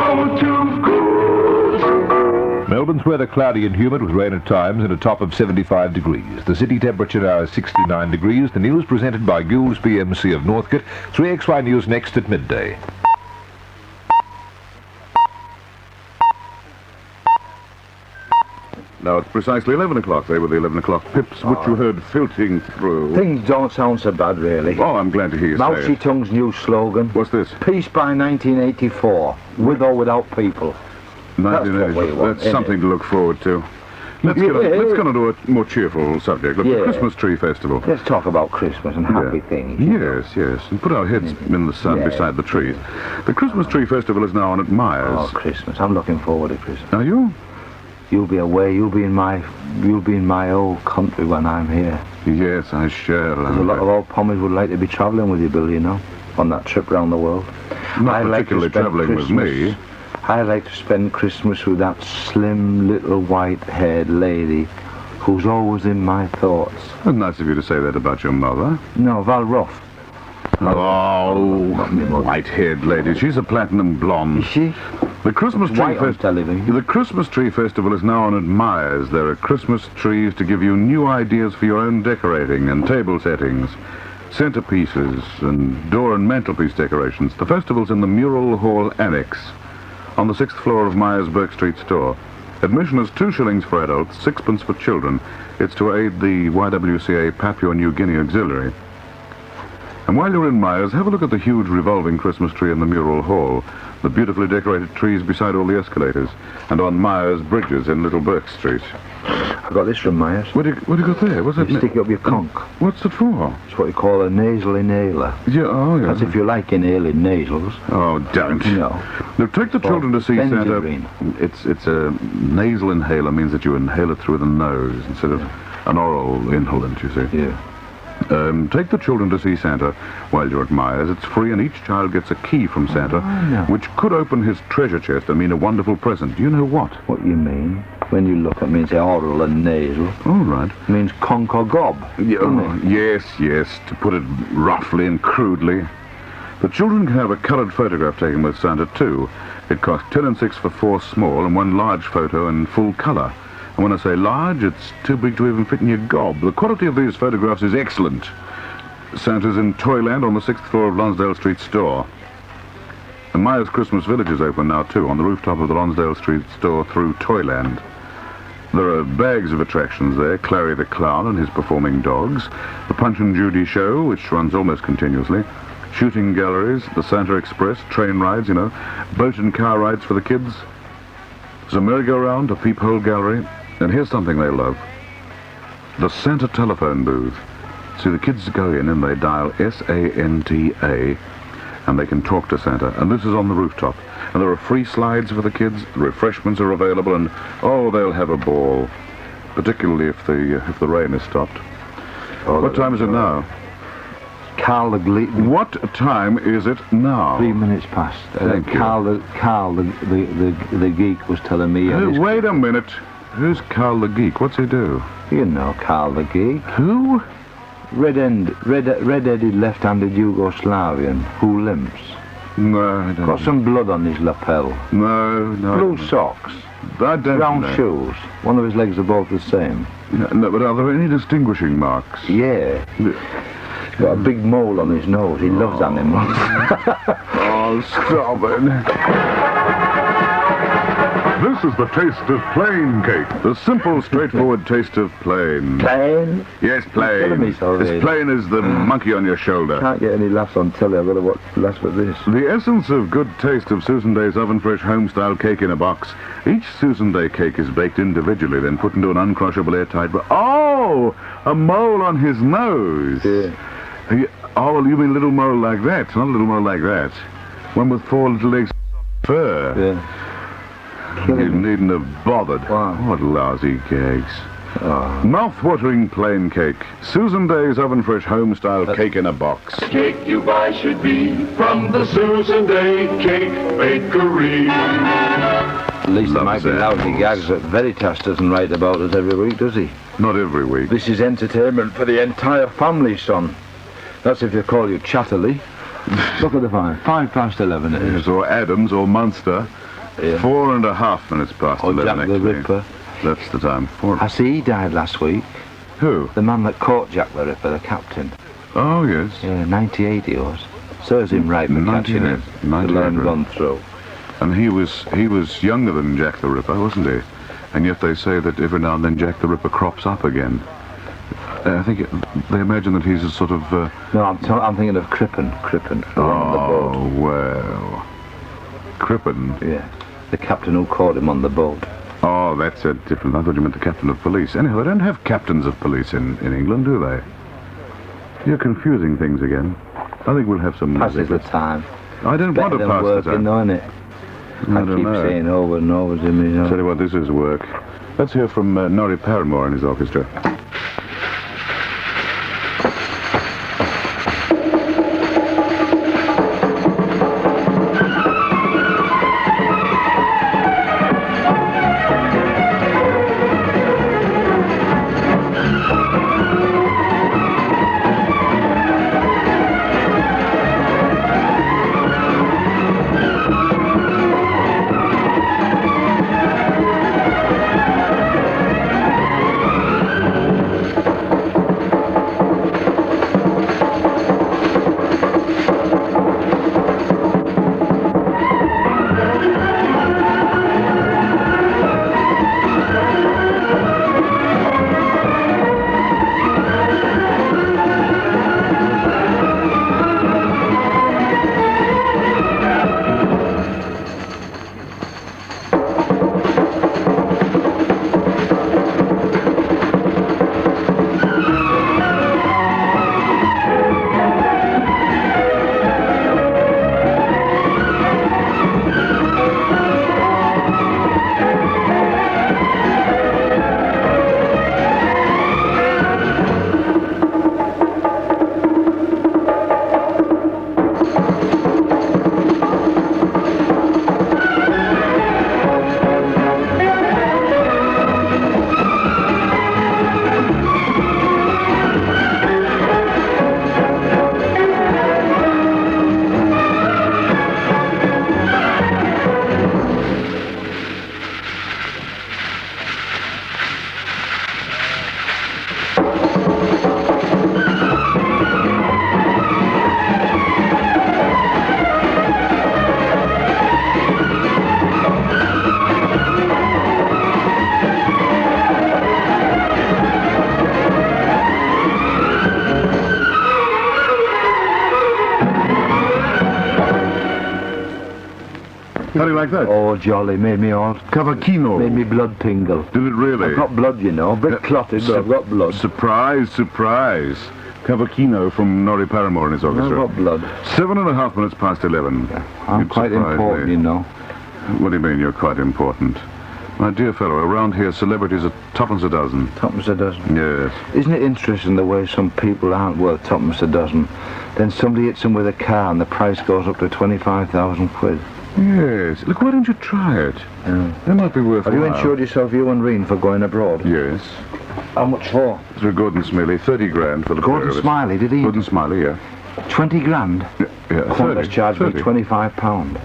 go to schools. Melbourne's weather cloudy and humid with rain at times and a top of 75 degrees. The city temperature now is 69 degrees. The news presented by Gould's PMC of Northcote. 3XY News next at midday. Now it's precisely 11 o'clock. They were the 11 o'clock pips which you heard filtering through. Things don't sound so bad, really. Oh, I'm glad to hear you say Mousy it. Tongue's new slogan. What's this? Peace by 1984, with or without people. That's what we want, That's isn't something it? to look forward to. Let's get on to a more cheerful subject. Look, the Christmas Tree Festival. Let's talk about Christmas and happy things. Yes, and put our heads in the sun beside the trees. The Christmas Tree Festival is now on at Myers. Oh, Christmas. I'm looking forward to Christmas. Are you? You'll be away. You'll be in my old country when I'm here. Yes, I shall. There's a lot of old pommies would like to be travelling with you, Bill, you know, on that trip round the world. Not particularly travelling with me. I like to spend Christmas with that slim little white-haired lady who's always in my thoughts. It's nice of you to say that about your mother. No, Val Ruff. Oh, white-haired lady. She's a platinum blonde. Is she? The Christmas tree The Christmas Tree Festival is now on at Myers. There are Christmas trees to give you new ideas for your own decorating and table settings, centerpieces and door and mantelpiece decorations. The festival's in the Mural Hall Annex on the 6th floor of Myers Burke Street store. Admission is 2 shillings for adults, 6pence for children. It's to aid the YWCA Papua New Guinea Auxiliary. And while you're in Myers, have a look at the huge revolving Christmas tree in the Mural Hall, the beautifully decorated trees beside all the escalators, and on Myers bridges in Little Burke Street. I got this from Myers. Where do you got there? What's that? You stick it up your conch. What's it for? It's what you call a nasal inhaler. Yeah. That's if you like inhaling nasals. Oh, don't. No. Now, take the children to see Santa. Benzaprine. It's a nasal inhaler, means that you inhale it through the nose instead of an oral inhalant, you see. Yeah. Take the children to see Santa while you're at Myers. It's free, and each child gets a key from Santa, which could open his treasure chest and mean a wonderful present. Do you know what? What you mean? When you look at me and say oral and nasal. All right. It means conch or gob. Yes, to put it roughly and crudely. The children can have a coloured photograph taken with Santa, too. It costs 10 and 6 for 4 small and 1 large photo in full colour. And when I say large, it's too big to even fit in your gob. The quality of these photographs is excellent. Santa's in Toyland on the 6th floor of Lonsdale Street store. The Myers Christmas Village is open now, too, on the rooftop of the Lonsdale Street store through Toyland. There are bags of attractions there. Clary the Clown and his performing dogs. The Punch and Judy show, which runs almost continuously. Shooting galleries, the Santa Express, train rides, boat and car rides for the kids. There's a merry-go-round, a peephole gallery. And here's something they love. The Santa telephone booth. See, the kids go in and they dial SANTA and they can talk to Santa. And this is on the rooftop. And there are free slides for the kids. Refreshments are available, and they'll have a ball. Particularly if the rain is stopped. What time is it now? Carl What time is it now? 3 minutes past. Thank you. Carl the geek was telling me. Hey, wait a minute. Who's Carl the Geek? What's he do? You know Carl the Geek. Who? Red-headed left-handed Yugoslavian who limps. No, I don't Got some blood on his lapel. No. Blue socks. I don't Brown know. shoes. One of his legs are both the same. No, but are there any distinguishing marks? Yeah. He's got a big mole on his nose. He loves animals. Oh, stop it. This is the taste of plain cake. The simple, straightforward taste of plain. Plain? Yes, plain. Telling me so, as plain as the monkey on your shoulder. Can't get any laughs on telly. I've got to watch laughs with this. The essence of good taste of Susan Day's oven-fresh home-style cake in a box. Each Susan Day cake is baked individually, then put into an uncrushable airtight... Oh! A mole on his nose. Yeah. Oh, you mean a little mole like that? Not a little mole like that. One with 4 little legs of fur. Yeah. You needn't have bothered. Wow. What lousy gags. Oh. Mouth-watering plain cake. Susan Day's oven-fresh home-style cake in a box. Cake you buy should be from the Susan Day Cake Bakery. At least there might be lousy gags that Veritas doesn't write about us every week, does he? Not every week. This is entertainment for the entire family, son. That's if they call you Chatterley. Look at the time. 11 it is. Yes, or Adams or Munster. Yeah. 4.5 minutes past Or 11, Jack the actually. Ripper. That's the time. I see he died last week. Who? The man that caught Jack the Ripper, the captain. Oh, yes. Yeah, 98 he was. Serves him right for catching him. 98, To let him right. gone through. And he was younger than Jack the Ripper, wasn't he? And yet they say that every now and then Jack the Ripper crops up again. I think they imagine that he's a sort of... No, I'm thinking of Crippen. Crippen. The one on the boat. Oh, well... Crippen? Yeah. The captain who caught him on the boat. Oh, that's a different... I thought you meant the captain of police. Anyhow, they don't have captains of police in England, do they? You're confusing things again. I think we'll have some Passes music. the time. I don't want Better to than pass the working, time. though, innit? I don't keep know. saying over and over to me. Tell you what, this is work. Let's hear from Norrie Paramore and his orchestra. How do you like that? Oh, jolly. Made me all... Cavaquinho. Made me blood tingle. Did it really? I've got blood, you know. A bit clotted, but I've got blood. Surprise, surprise. Cavaquinho from Norrie Paramore and his I've orchestra. got blood. 7.5 minutes past 11. I'm You'd quite surprise important, me. you know. What do you mean you're quite important? My dear fellow, around here celebrities are twopence a dozen. Twopence a dozen. Yes. Isn't it interesting the way some people aren't worth twopence a dozen? Then somebody hits them with a car and the price goes up to 25,000 quid. Yes. Look, why don't you try it? Yeah. They might be worth Have you insured yourself, you and Reen, for going abroad? Yes. How much for? Through Gordon Smiley, 30 grand for the pair Gordon of us. Smiley, did he? Gordon Smiley, yeah. 20 grand? Yeah, Qantas charged me 25 pound.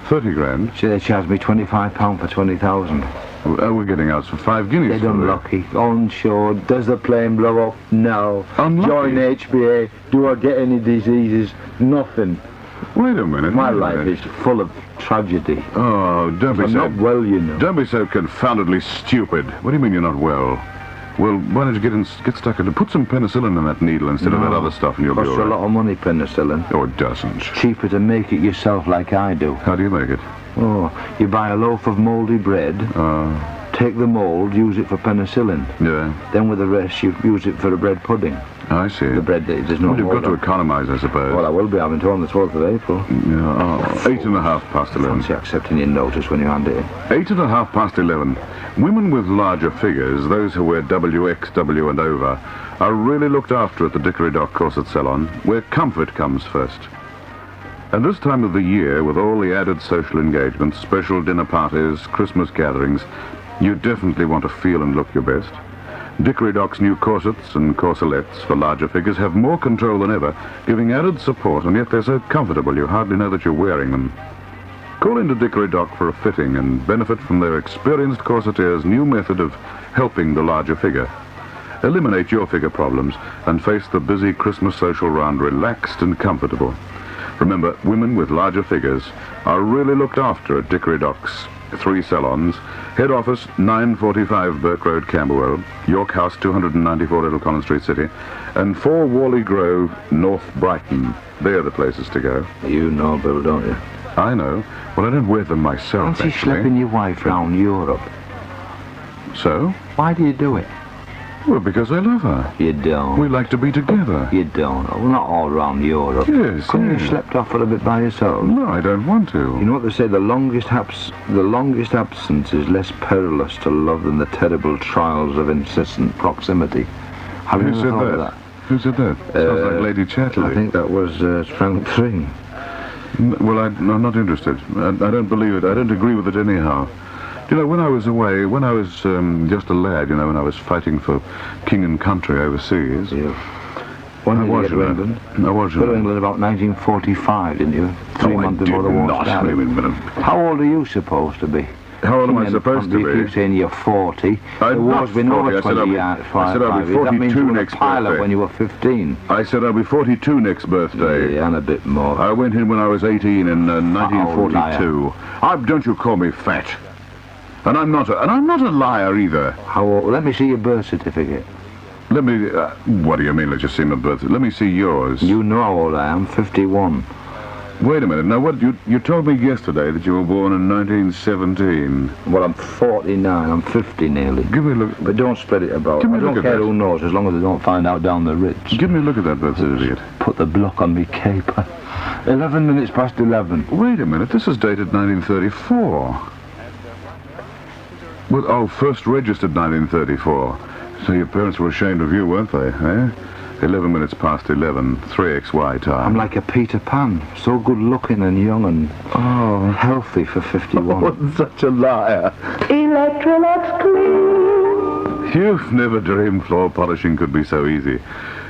30 grand? See, they charged me 25 pound for 20,000. We're getting out for 5 guineas. Dead for that. unlucky. Onshore. Does the plane blow up? No. Unlucky? Join HBA. Do I get any diseases? Nothing. Wait a minute. My wait a life minute. is full of tragedy. Oh, don't be I'm so... not well, you know. Don't be so confoundedly stupid. What do you mean you're not well? Well, why don't you get stuck into... Put some penicillin in that needle instead of that other stuff and you'll be Costs all a right. lot of money, penicillin. Oh, it doesn't. Cheaper to make it yourself like I do. How do you make it? Oh, you buy a loaf of mouldy bread, take the mould, use it for penicillin. Yeah, Then with the rest, you use it for a bread pudding. I see. The bread, there's no Well, you've got mould to on. economise, I suppose. Well, I will be having to on the 12th of April. Yeah, 8.5 past 11. Fancy accepting your notice when you hand it in. 8.5 past 11. Women with larger figures, those who wear WXW and over, are really looked after at the Dickory Dock Corset Salon, where comfort comes first. And this time of the year, with all the added social engagements, special dinner parties, Christmas gatherings, you definitely want to feel and look your best. Dickory Dock's new corsets and corselettes for larger figures have more control than ever, giving added support, and yet they're so comfortable you hardly know that you're wearing them. Call into Dickory Dock for a fitting and benefit from their experienced corsetier's new method of helping the larger figure. Eliminate your figure problems and face the busy Christmas social round relaxed and comfortable. Remember, women with larger figures are really looked after at Dickory Dock's 3 salons. Head office 945 Burke Road, Camberwell. York House 294 Little Collins Street, City. And 4 Worley Grove, North Brighton. They're the places to go. You know, Bill, don't you? I know. Well, I don't wear them myself, Aren't you actually. schlepping your wife round Europe? So? Why do you do it? Well, because I love her. You don't. We like to be together. You don't. Well, not all round Europe. Yes, Couldn't yes. you slept off for a bit by yourself? No, I don't want to. You know what they say, the longest absence is less perilous to love than the terrible trials of incessant proximity. Have you Who ever said thought of that? Who said that? Sounds like Lady Chatterley. I think that was Frank Thring. Well, I'm not interested. I don't believe it. I don't agree with it anyhow. You know, when I was away, when I was just a lad, you know, when I was fighting for king and country overseas. Yeah. When did you get to England? I was You got to England about 1945, didn't you? 3 months before the war started. Wait a minute. How old are you supposed to be? How old am I King and supposed to country, be? You keep saying you're 40. I'm The not war's been 40. over I said I'll 20 be- years. I said I'll be That means 42 you were next a pilot birthday. when you were 15. I said I'll be 42 next birthday. Yeah, and a bit more. I went in when I was 18 in 1942. Don't you call me fat? And I'm not a liar either. How old? Let me see your birth certificate. Let me. What do you mean? Let you see my birth? Let me see yours. You know how old I am, 51. Wait a minute. Now, what you told me yesterday that you were born in 1917. Well, I'm 49. I'm 50 nearly. Give me a look. But don't spread it about. Give me I a look don't at care that. who knows, as long as they don't find out down the Ritz. Give me a look at that birth certificate. Put the block on me caper. 11 minutes past 11. Wait a minute. This is dated 1934. Well, oh, first registered 1934. So your parents were ashamed of you, weren't they? Eh? 11 minutes past 11, 3XY time. I'm like a Peter Pan, so good looking and young and healthy for 51. Oh, such a liar. Electrolux Clean. You've never dreamed floor polishing could be so easy.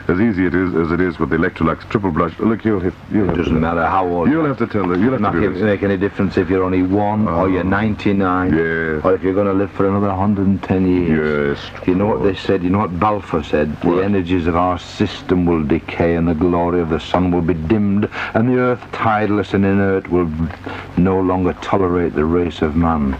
As easy it is as it is with the Electrolux triple brush. Look, you'll have It doesn't matter how old You'll have to tell them. You'll have Not to do give, this. make any difference if you're only 1 or you're 99 Yes. or if you're going to live for another 110 years. Yes. You know what they said? You know what Balfour said? What? The energies of our system will decay and the glory of the sun will be dimmed and the earth, tideless and inert, will no longer tolerate the race of man,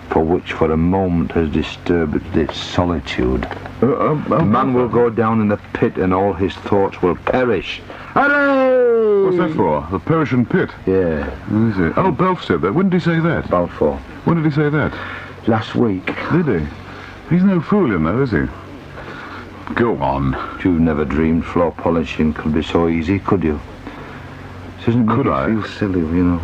for which for a moment has disturbed its solitude. Man will go down in the pit and all his thoughts will perish. Hooray! What's that for? The Persian pit? Yeah, Is it? Oh, Belf said that. When did he say that? Balfour. When did he say that? Last week. Did he? He's no fool, you know, is he? Go on. You've never dreamed floor polishing could be so easy, could you? Doesn't make Could you I? feel silly, you know.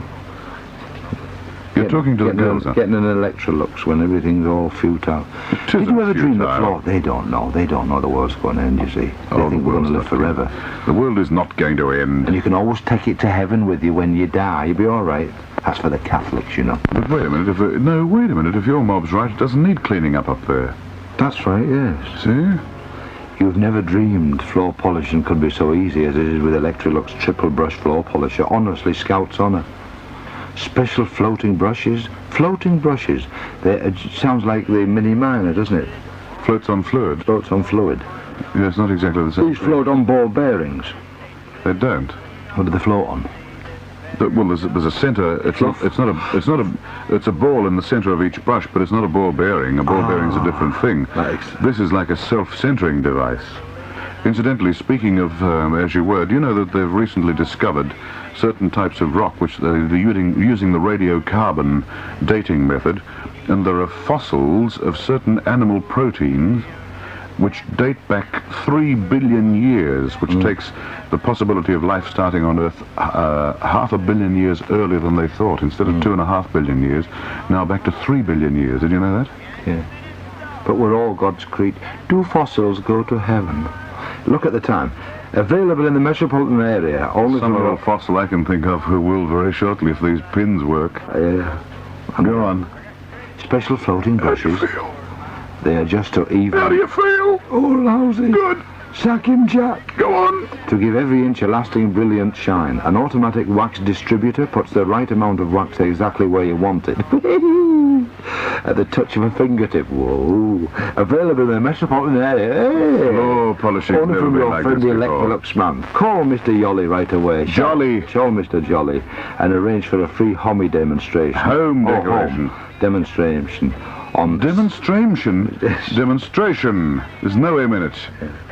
You're talking to the girls, huh? Getting an Electrolux when everything's all futile. It Did isn't you ever dream the futile. floor? They don't know. They don't know the world's going to end, you see. They think we're going to live forever. The world is not going to end. And you can always take it to heaven with you when you die. You'll be all right. That's for the Catholics, you know. But wait a minute. Wait a minute. If your mob's right, it doesn't need cleaning up there. That's right, yes. See? You've never dreamed floor polishing could be so easy as it is with Electrolux triple brush floor polisher. Honestly, Scout's honour. Special floating brushes. Floating brushes. It sounds like the Mini Miner, doesn't it? Floats on fluid. Floats on fluid. Yeah, it's not exactly the same. These float on ball bearings. They don't. What do they float on? Well, there's a centre. It's a ball in the centre of each brush, but it's not a ball bearing. A ball bearing's a different thing. This is like a self-centering device. Incidentally, speaking of, as you were, do you know that they've recently discovered certain types of rock which they're using the radiocarbon dating method, and there are fossils of certain animal proteins which date back 3 billion years, which takes the possibility of life starting on Earth 500 million years earlier than they thought. Instead of 2.5 billion years, now back to 3 billion years. Did you know that? Yeah. But we're all God's creatures. Do fossils go to heaven? Look at the time. Available in the metropolitan area. Only Some from little fossil I can think of who will very shortly if these pins work. Go on. Special floating brushes. They are just to even. How do you feel? Oh, lousy. Good. Sack him, Jack. Go on. To give every inch a lasting, brilliant shine, an automatic wax distributor puts the right amount of wax exactly where you want it. At the touch of a fingertip. Whoa. Available in the metropolitan area. Hey. Oh, polishing Only never from been your like friendly this before. Electrolux man. Call Mr. Yolly right away. Jolly. Call Mr. Jolly and arrange for a free homie demonstration. Home decoration. Home demonstration. On Demonstration? Demonstration. There's no M in it.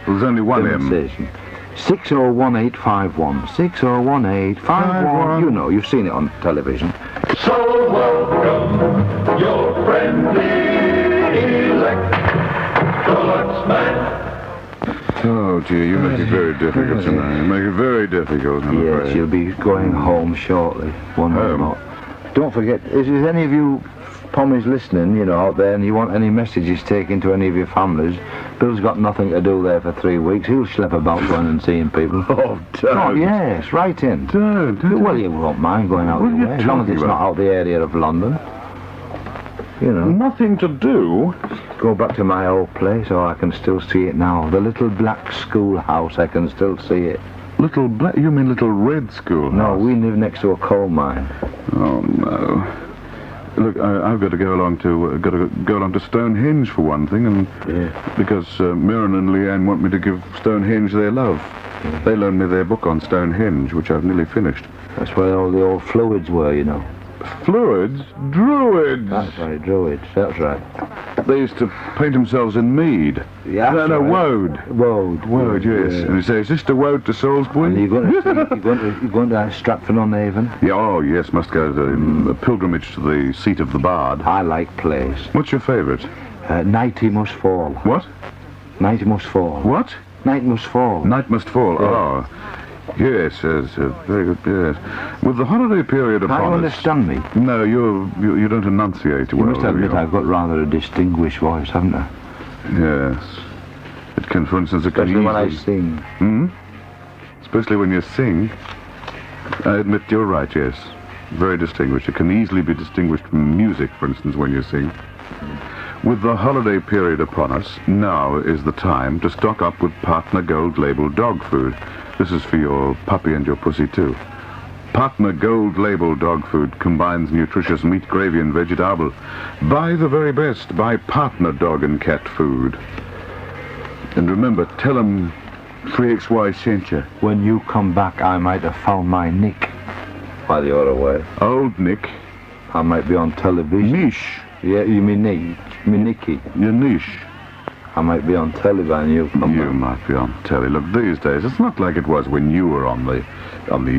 There's only one M. demonstration. 601851. 601851. You know, you've seen it on television. So welcome your friendly Electrolux man. Oh, dear, you make it very difficult tonight. You make it very difficult, I'm Yes, afraid. you'll be going home shortly. One Home? more. Don't forget, is any of you Pommies listening, you know, out there, and you want any messages taken to any of your families, Bill's got nothing to do there for 3 weeks. He'll schlep about going and seeing people. Oh, don't. Oh, yes, right in. Don't. Well, you won't mind going out What are your you way, as long as talking it's about? not out the area of London. You know, Nothing to do. go back to my old place, or I can still see it now. The little black schoolhouse, I can still see it. Little black, you mean little red school? No, we live next to a coal mine. Oh, no. Look, I've got to go along to Stonehenge for one thing, and Yeah. because Mirren and Leanne want me to give Stonehenge their love. They loaned me their book on Stonehenge, which I've nearly finished. That's where all the old fluids were, you know. Fluids? Druids! That's right, druids, that's right. They used to paint themselves in mead. Yeah, No, that's right. woad. Woad, Yes. yeah. And you say, is this the woad to Salisbury? And you're going to Stratford-on-Avon? Yeah, oh, yes, must go to a pilgrimage to the seat of the bard. I like plays. What's your favourite? Night he must fall. What? Night must fall. What? Night must fall. Night Must Fall. Yeah. Oh. Yes, very good, yes. With the holiday period Can't you upon us... understand me? No, you don't enunciate You well. must admit do you? I've got rather a distinguished voice, haven't I? Yes. It can, for instance, it can Especially when I easily... sing. Especially when you sing. I admit you're right, yes. Very distinguished. It can easily be distinguished from music, for instance, when you sing. With the holiday period upon us, now is the time to stock up with Partner Gold Label dog food. This is for your puppy and your pussy, too. Partner Gold Label dog food combines nutritious meat, gravy, and vegetable. Buy the very best. Buy Partner Dog and Cat food. And remember, tell them 3XY sent you. When you come back, I might have found my Nick. While you're away. Old Nick. I might be on television. Niche. Yeah, you mean Nick? You mean Nicky? Your niche. I might be on telly when you come You back. might be on telly. Look, these days, it's not like it was when you were on the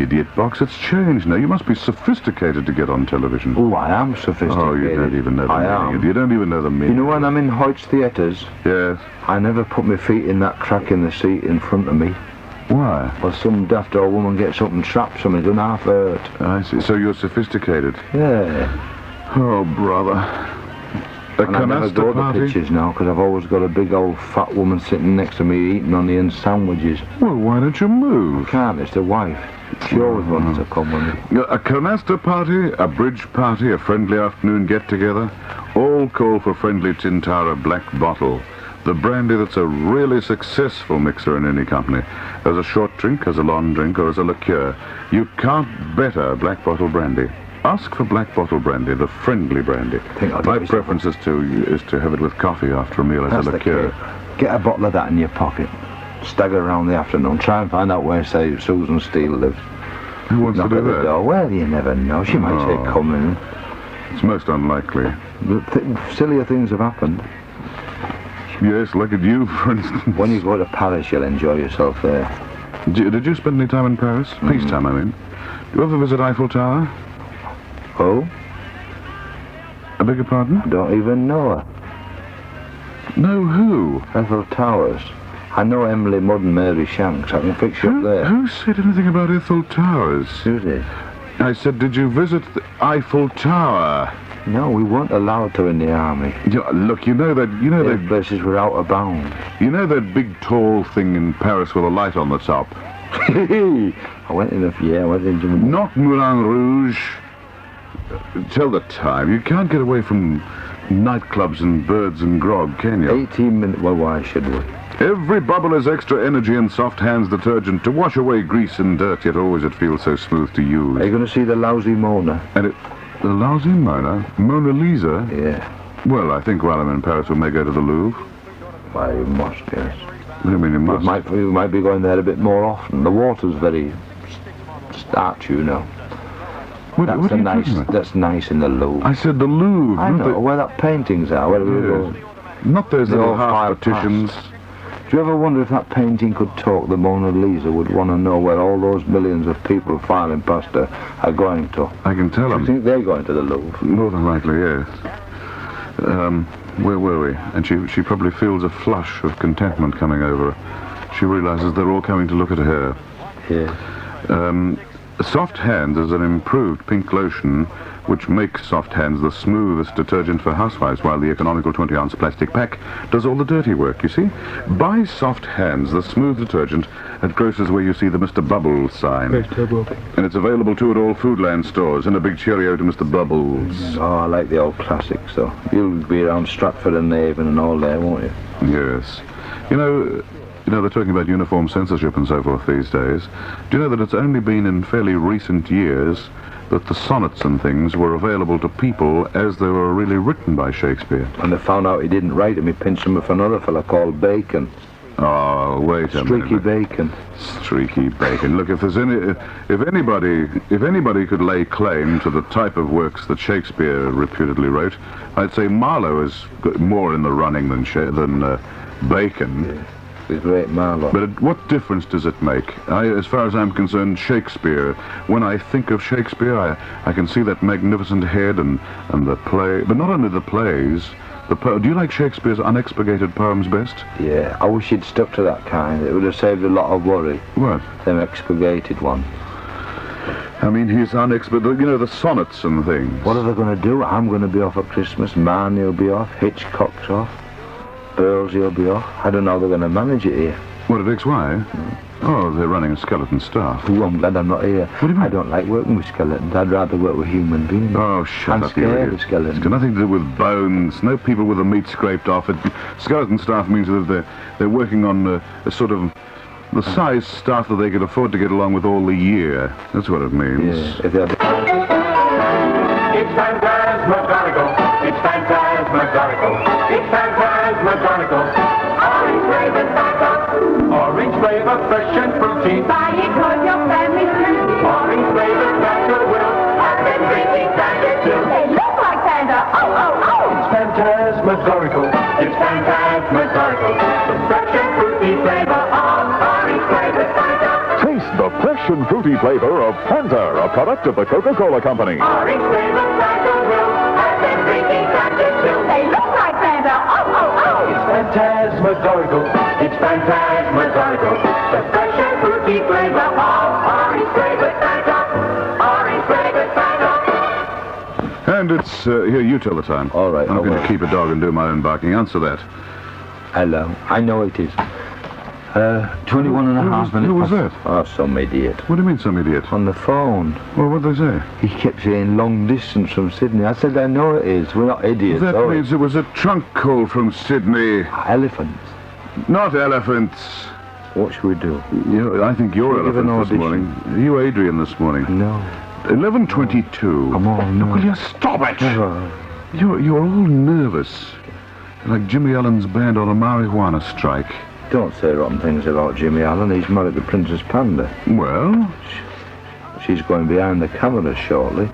idiot box. It's changed now. You must be sophisticated to get on television. Oh, I am sophisticated. Oh, you don't even know the I meaning. am. You don't even know the meaning. You know when I'm in Hoyt's Theatres, Yes. I never put my feet in that crack in the seat in front of me. Why? Or some daft old woman gets up and traps something, done half hurt. I see. So you're sophisticated. Yeah. Oh, brother. A And I never canasta go to party? pictures now, because I've always got a big old fat woman sitting next to me eating onion sandwiches. Well, why don't you move? Can't, it's the wife. She always wants to come with me. A canasta party, a bridge party, a friendly afternoon get-together, all call for friendly Tintara Black Bottle. The brandy that's a really successful mixer in any company. As a short drink, as a long drink, or as a liqueur. You can't better Black Bottle brandy. Ask for Black Bottle brandy, the friendly brandy. Think I'll My get preference is to have it with coffee after a meal as That's a the liqueur. key. Get a bottle of that in your pocket. Stagger around the afternoon. Try and find out where, say, Susan Steele lives. Who wants Knock to at do the that? door. Well, you never know. She might Oh. say, come in. It's most unlikely. Sillier things have happened. Yes, look at you, for instance. When you go to Paris, you'll enjoy yourself there. Did you spend any time in Paris? Peacetime, I mean. Do you ever visit Eiffel Tower? Oh? I beg your pardon? Don't even know her. No, who? Eiffel Towers. I know Emily Mudd and Mary Shanks. I can fix you up there. Who said anything about Eiffel Towers? Who did? I said, did you visit the Eiffel Tower? No, we weren't allowed to in the army. Look, you know Those places were out of bounds. that big tall thing in Paris with a light on the top? I went in I went into... Not Moulin Rouge. Tell the time. You can't get away from nightclubs and birds and grog, can you? 18 minutes... Well, why should we? Every bubble is extra energy in Soft Hands detergent to wash away grease and dirt, yet always it feels so smooth to use. Are you going to see the lousy Mona? And the lousy Mona Lisa? Yeah. Well, I think while I'm in Paris we may go to the Louvre. Why, you must, yes. What do you mean you must? We might be going there a bit more often. The water's very starchy, you know. What are you talking about? That's nice in the Louvre. I said the Louvre. I know, where that paintings are. Where we go. Not those little half old partitions. Do you ever wonder if that painting could talk? The Mona Lisa would want to know where all those millions of people filing past her are going to. I can tell them. I think they're going to the Louvre. More than likely, yes. Where were we? And she probably feels a flush of contentment coming over her. She realizes they're all coming to look at her. Yeah. Soft Hands is an improved pink lotion which makes Soft Hands the smoothest detergent for housewives, while the economical 20-ounce plastic pack does all the dirty work, you see. Buy Soft Hands, the smooth detergent, at grocers where you see the Mr. Bubbles sign. Mr. Bubbles. And it's available too at all Foodland stores. And a big cheerio to Mr. Bubbles. Oh, I like the old classics, though. You'll be around Stratford and Avon and all there, won't you? Yes. You know, they're talking about uniform censorship and so forth these days. Do you know that it's only been in fairly recent years that the sonnets and things were available to people as they were really written by Shakespeare? And they found out he didn't write them. He pinched them with another fella called Bacon. Oh, wait a minute. Streaky Bacon. Streaky Bacon. Look, if anybody could lay claim to the type of works that Shakespeare reputedly wrote, I'd say Marlowe is more in the running than Bacon. Yeah. He's great Marlowe. But what difference does it make? As far as I'm concerned, Shakespeare, when I think of Shakespeare, I can see that magnificent head and the play, but not only the plays. Do you like Shakespeare's unexpurgated poems best? Yeah, I wish he'd stuck to that kind. It would have saved a lot of worry. What? Them expurgated one. I mean, he's unexpurgated, the sonnets and things. What are they going to do? I'm going to be off at Christmas. Marnie will be off. Hitchcock's off. Burlesy will be off. I don't know how they're going to manage it here. What, at XY? Oh, they're running a skeleton staff. Ooh, I'm glad I'm not here. What do you mean? I don't like working with skeletons. I'd rather work with human beings. Oh, shut I'm up, you scared idiot. of skeletons. It's got nothing to do with bones. No people with the meat scraped off. Skeleton staff means that they're working on a sort of the size staff that they could afford to get along with all the year. That's what it means. Yeah, if they're... It's phantasmagorical. It's phantasmagorical. It's phantasmagorical. Orange flavor Fanta. Orange flavor fresh and fruity. Buy it 'cause your family's blue. Orange flavor Fanta will have been drinking Fanta too. They look like Fanta. Oh, oh, oh. It's phantasmagorical. It's phantasmagorical. The fresh and fruity flavor of orange flavor Fanta. Taste the fresh and fruity flavor of Fanta, a product of the Coca-Cola Company. Orange flavor Fanta will have been drinking Fanta too. They look like Fanta. Oh, oh, oh. It's phantasmagorical. It's phantasmagorical. The fresh and fruity flavor of orange flavor Fanta. Orange flavor Fanta. And it's, here, you tell the time. All right, I'm I going will. to keep a dog and do my own barking. Answer that. Hello. I know it is. 21 and a half minutes. Who was that? Oh, some idiot. What do you mean, some idiot? On the phone. Well, what did they say? He kept saying long distance from Sydney. I said, I know it is. We're not idiots. That are we? means it was a trunk call from Sydney. Elephants. Not elephants. What should we do? I think you're Should we give an elephant this audition? morning. Are you Adrian this morning? No. 11:22. Come on, no. Will you stop it? Never. You're all nervous. Like Jimmy Allen's band on a marijuana strike. Don't say rotten things about Jimmy Allen. He's married to Princess Panda. Well, She's going behind the camera shortly.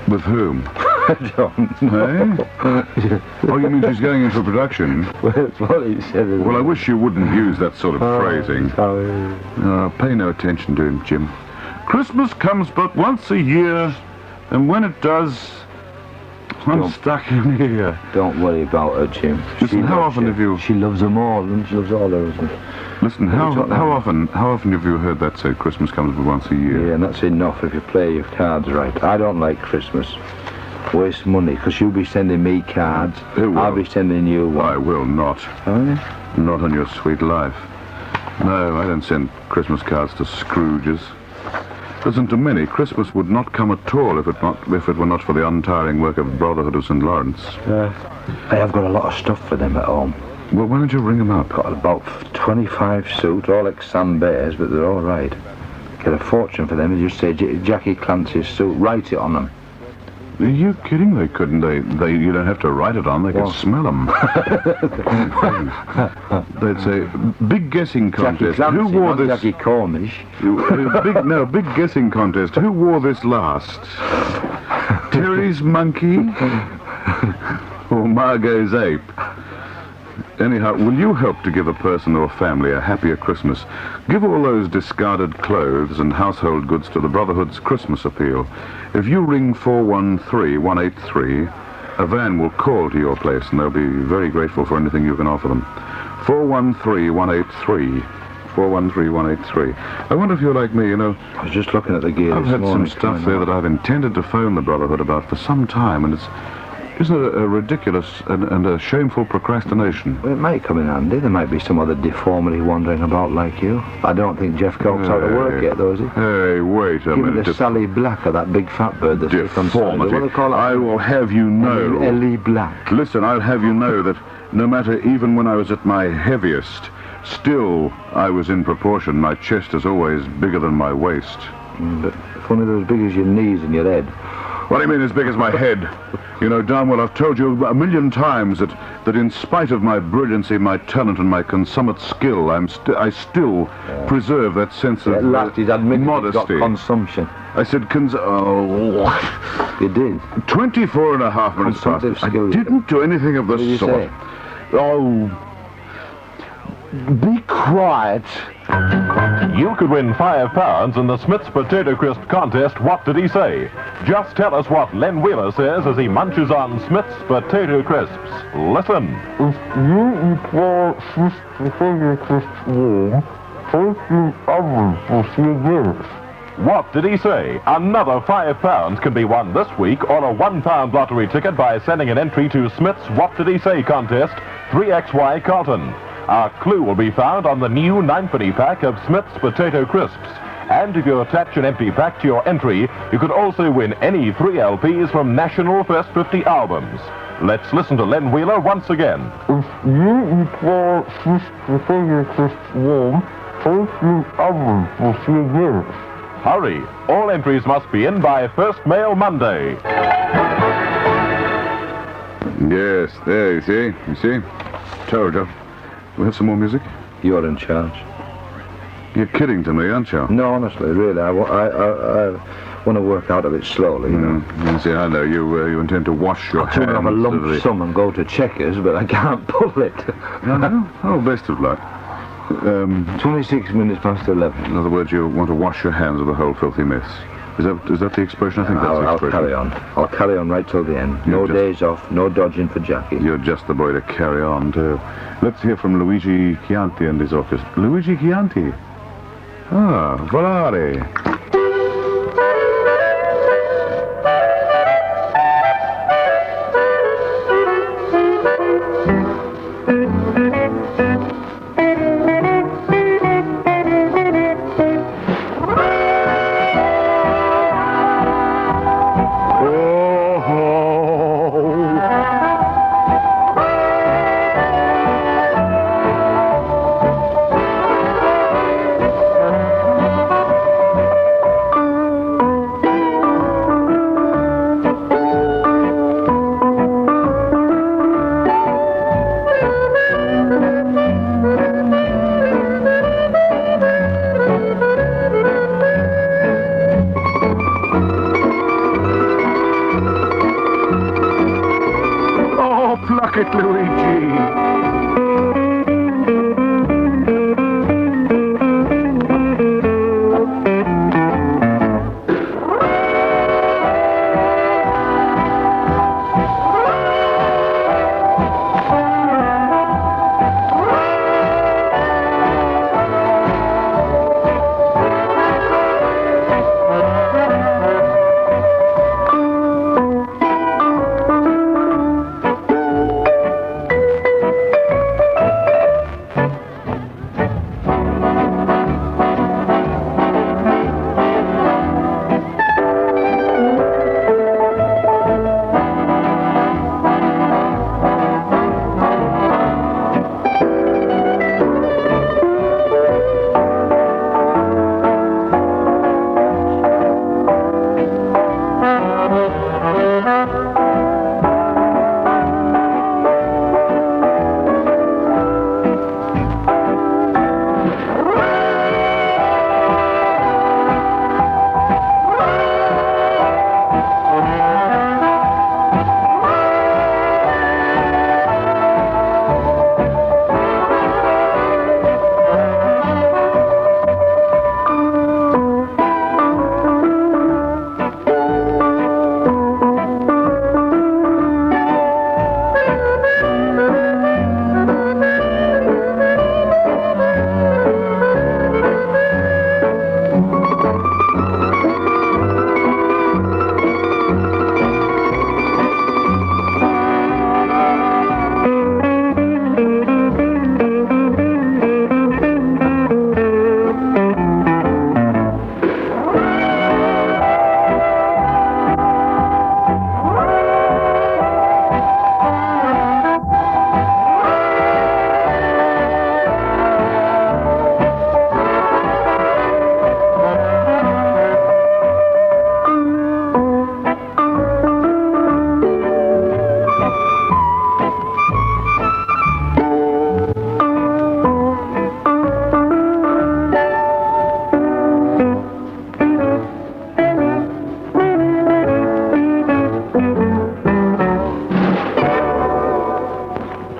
with whom? I don't know. Oh, you mean she's going in for production? That's what he said. Well, I wish you wouldn't use that sort of phrasing. Sorry. Pay no attention to him, Jim. Christmas comes but once a year, and when it does, I'm Don't- stuck in here. Don't worry about her, Jim. Listen, how loves often have you- She loves them all, and she loves all of them. Listen, how often have you heard that said? Christmas comes but once a year. Yeah, and that's enough if you play your cards right. I don't like Christmas. Waste money, because you'll be sending me cards. Who will? I'll be sending you one. I will not. Oh, Not on your sweet life. No, I don't send Christmas cards to Scrooges. Listen, to many, Christmas would not come at all if it were not for the untiring work of Brotherhood of St. Lawrence. I have got a lot of stuff for them at home. Well, why don't you ring them up? Got about 25 suits, all ex-Sam Bears, but they're all right. Get a fortune for them. You just say Jackie Clancy's suit, write it on them. Are you kidding? They couldn't. They you don't have to write it on. They can smell them. They'd say, big guessing contest. Jackie Clancy, Who wore not this? Jackie Cornish. Big guessing contest. Who wore this last? Terry's monkey or Margot's ape? Anyhow, will you help to give a person or family a happier Christmas? Give all those discarded clothes and household goods to the Brotherhood's Christmas appeal. If you ring 413-183, a van will call to your place and they'll be very grateful for anything you can offer them. 413-183. 413-183. I wonder if you're like me, you know. I was just looking at the gear I've this had some morning, stuff there that I've intended to phone the Brotherhood about for some time, and isn't it a ridiculous and a shameful procrastination? Well, it might come in handy. There might be some other deformity wandering about like you. I don't think Jeff Coke's out of work yet, though, is he? Hey, wait a Give me minute. the Sally Black or that big fat bird that's from Deformity. What do they call it? I will have you know. Ellie Black. Listen, I'll have you know that no matter, even when I was at my heaviest, still I was in proportion. My chest is always bigger than my waist. But if only they're as big as your knees and your head. What do you mean as big as my head? You know darn well I've told you a million times that in spite of my brilliancy, my talent and my consummate skill, I still preserve that sense of At last he's admitted modesty. he's got consumption. I said, You did. 24 and a half minutes past. Consumptive I skill. didn't do anything of the What did you sort. say? Oh, be quiet. You could win £5 in the Smith's Potato Crisp contest. What did he say? Just tell us what Len Wheeler says as he munches on Smith's Potato Crisps. Listen. If you eat your Smith's Potato Crisps warm, first the oven for 3 years. What did he say? Another £5 can be won this week or a £1 lottery ticket by sending an entry to Smith's What Did He Say contest, 3XY Carlton. Our clue will be found on the new 9-penny pack of Smith's Potato Crisps. And if you attach an empty pack to your entry, you could also win any 3 LPs from National First 50 albums. Let's listen to Len Wheeler once again. If you eat your Smith's Potato Crisps warm, first the oven for 3 years. Hurry! All entries must be in by first mail Monday. Yes, there, you see? Told you. We have some more music? You're in charge. You're kidding to me, aren't you? No, honestly, really. I want to work out of it slowly, you know. You see, I know you intend to wash your I hands. should have a of lump the- sum and go to Checkers, but I can't pull it. No? Oh, best of luck. 26 minutes past 11. In other words, you want to wash your hands of the whole filthy mess. Is that the expression? I think that's the I'll expression. carry on. I'll carry on right till the end. No just- days off, no dodging for Jackie. You're just the boy to carry on, too. Let's hear from Luigi Chianti and his orchestra. Luigi Chianti? Ah, Volare. Pluck it, Luigi.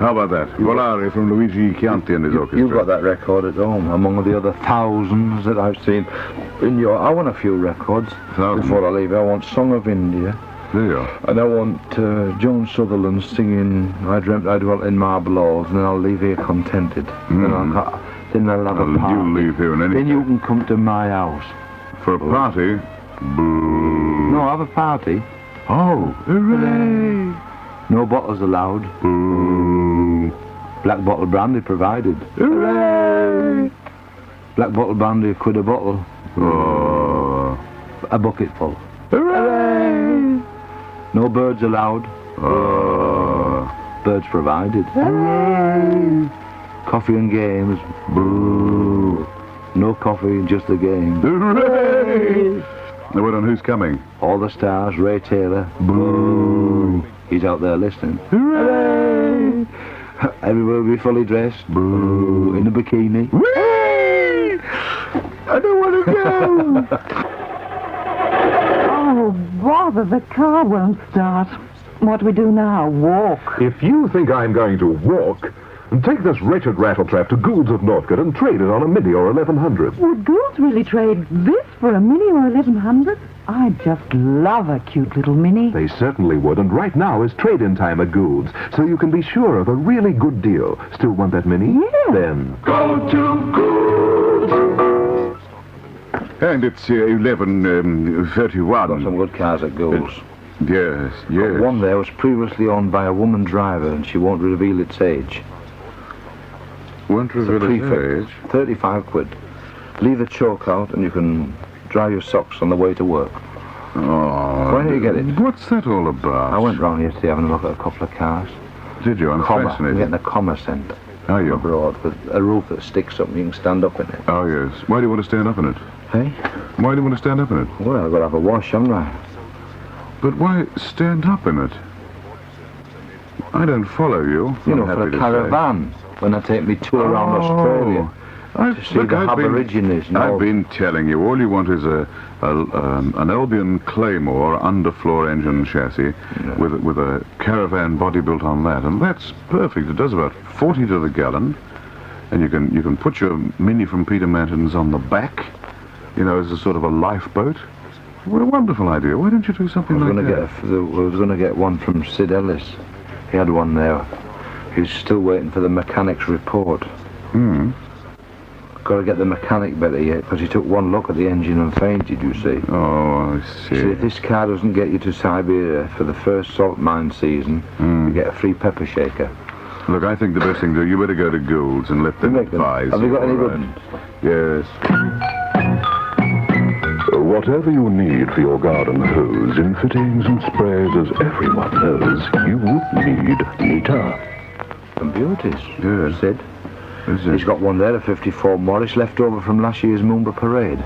How about that? Volare from Luigi Chianti and his orchestra. You've got that record at home, among the other thousands that I've seen. I want a few records. Thousands? Before I leave, I want Song of India. There you are. And I want Joan Sutherland singing I Dreamt I Dwelt in Marble Halls, and then I'll leave here contented. Then I'll have a party. You'll leave here in any... Then you can come to my house. For a party? Boo. No, have a party. Oh, hooray! No bottles allowed. Boo. Black bottle brandy provided. Hooray! Black bottle brandy, £1 a bottle. Oh. A bucket full. Hooray! No birds allowed. Oh. Birds provided. Hooray! Coffee and games. Boo. No coffee, just the game. Hooray! Now, wait on who's coming. All the stars, Ray Taylor. Boo. He's out there listening. Hooray! Everybody will be fully dressed. Boo. In a bikini. Whee! I don't want to go! Oh, bother, the car won't start. What do we do now? Walk? If you think I'm going to walk, take this wretched rattletrap to Gould's of Northcote and trade it on a Mini or 1100. Would Gould's really trade this for a Mini or 1100? I just love a cute little Mini. They certainly would, and right now is trade-in time at Gould's, so you can be sure of a really good deal. Still want that Mini? Yeah. Then Go to Gould's. And it's 11:31. Got some good cars at Gould's. Yes, yes. One there was previously owned by a woman driver, and she won't reveal its age. Won't It's a reveal its prefix. age. 35 quid. Leave the choke out, and you can dry your socks on the way to work. Oh. Why don't you get it? What's that all about? I went round yesterday having a look at a couple of cars. Did you? I'm I'm fascinated. getting a Commer centre Are you? abroad with a roof that sticks up and you can stand up in it. Oh, yes. Why do you want to stand up in it? Hey? Why do you want to stand up in it? Well, I've got to have a wash, haven't I? But why stand up in it? I don't follow you. You know, I'm for happy a to caravan, when I take me tour around Oh. Australia. To see the Aborigines and all. I've been telling you, all you want is an Albion Claymore underfloor engine chassis with a caravan body built on that, and that's perfect. It does about 40 to the gallon, and you can put your Mini from Peter Manton's on the back, you know, as a sort of a lifeboat. What a wonderful idea. Why don't you do something like that? I was going to get one from Sid Ellis. He had one there. He's still waiting for the mechanic's report. Got to get the mechanic better yet, because he took one look at the engine and fainted, you see. Oh, I see. See, if this car doesn't get you to Siberia for the first salt mine season, you get a free pepper shaker. Look, I think the best thing to do, you better go to Gould's and let them make them. advise. Have you got any all good right. ones? Yes. Whatever you need for your garden hose, in fittings and sprays, as everyone knows, you need Nita. And beauties. Yes. Sid. Is it? He's got one there, a 54 Morris, left over from last year's Moomba Parade.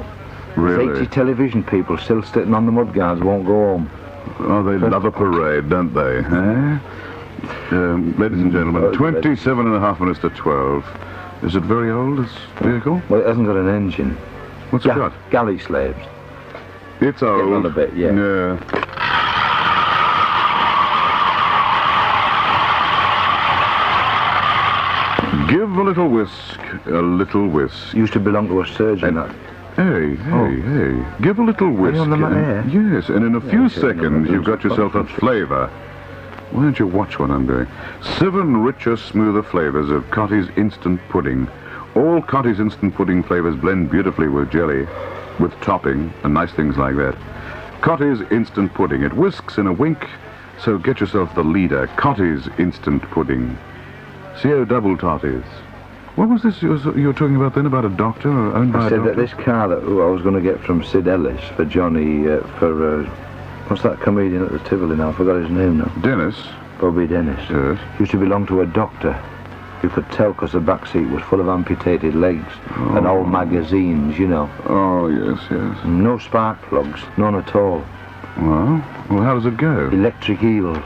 Really? 80 television people still sitting on the mudguards, won't go home. Oh, they love a parade, don't they? Eh? Ladies and gentlemen, 27 and a half minutes to 12. Is it very old, this vehicle? Well, it hasn't got an engine. What's it got? Galley slaves. It's old. Getting on a bit, yeah. Yeah. Give a little whisk, a little whisk. Used to belong to a surgeon, that. Hey. Give a little whisk. on the and- yes, and in a few okay, seconds no, you've got yourself a flavour. Why don't you watch what I'm doing? 7 richer, smoother flavours of Cotty's Instant Pudding. All Cotty's Instant Pudding flavours blend beautifully with jelly, with topping, and nice things like that. Cotty's Instant Pudding. It whisks in a wink, so get yourself the leader. Cotty's Instant Pudding. CO double totties. What was this you were talking about then, about a doctor or owned by I a said doctor? that this car that I was going to get from Sid Ellis for Johnny, what's that comedian at the Tivoli now? I forgot his name now. Dennis. Bobby Dennis. Yes. Used to belong to a doctor. You could tell because the back seat was full of amputated legs and old magazines, you know. Oh, yes. No spark plugs, none at all. Well, how does it go? Electric eels.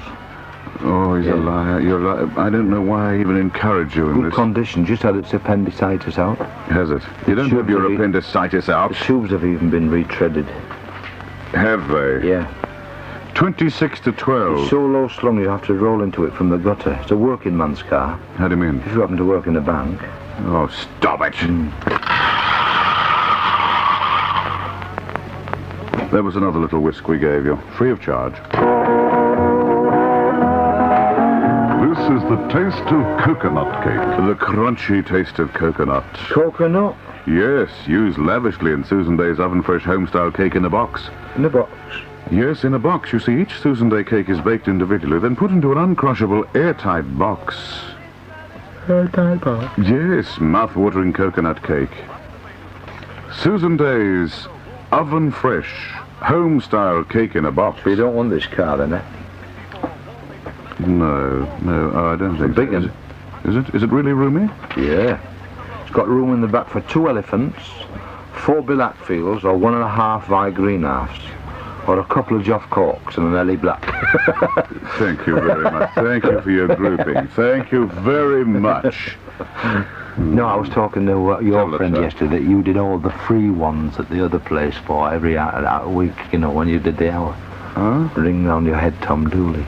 Oh, he's a liar. You're a liar. I don't know why I even encourage you in Good this. condition, just had its appendicitis out. Has it? You don't have your appendicitis out, The tubes have even been retreaded. have they? Yeah. 26 to 12. It's so low slung you have to roll into it from the gutter. It's a working man's car. How do you mean? If you happen to work in a bank. Oh, stop it. There was another little whisk we gave you, free of charge. This is the taste of coconut cake. The crunchy taste of coconut. Coconut Yes, used lavishly in Susan Day's oven-fresh home-style cake in a box. in a box. Yes, in a box. You see, each Susan Day cake is baked individually, then put into an uncrushable, airtight box. Airtight box? Yes, mouth-watering coconut cake. Susan Day's oven-fresh, home-style cake in a box. But you don't want this car, then, eh? No, I don't think big so. one. Is it? Is it really roomy? Yeah. It's got room in the back for 2 elephants, 4 Bill Acfields, or 1.5 Vi Greenhalghs, or a couple of Joff Corks and an Ellie Black. Thank you very much. Thank you for your grouping. Thank you very much. No, I was talking to Tell your us friend that. yesterday that you did all the free ones at the other place for every week, you know, when you did the hour. Huh? Ring round your head, Tom Dooley.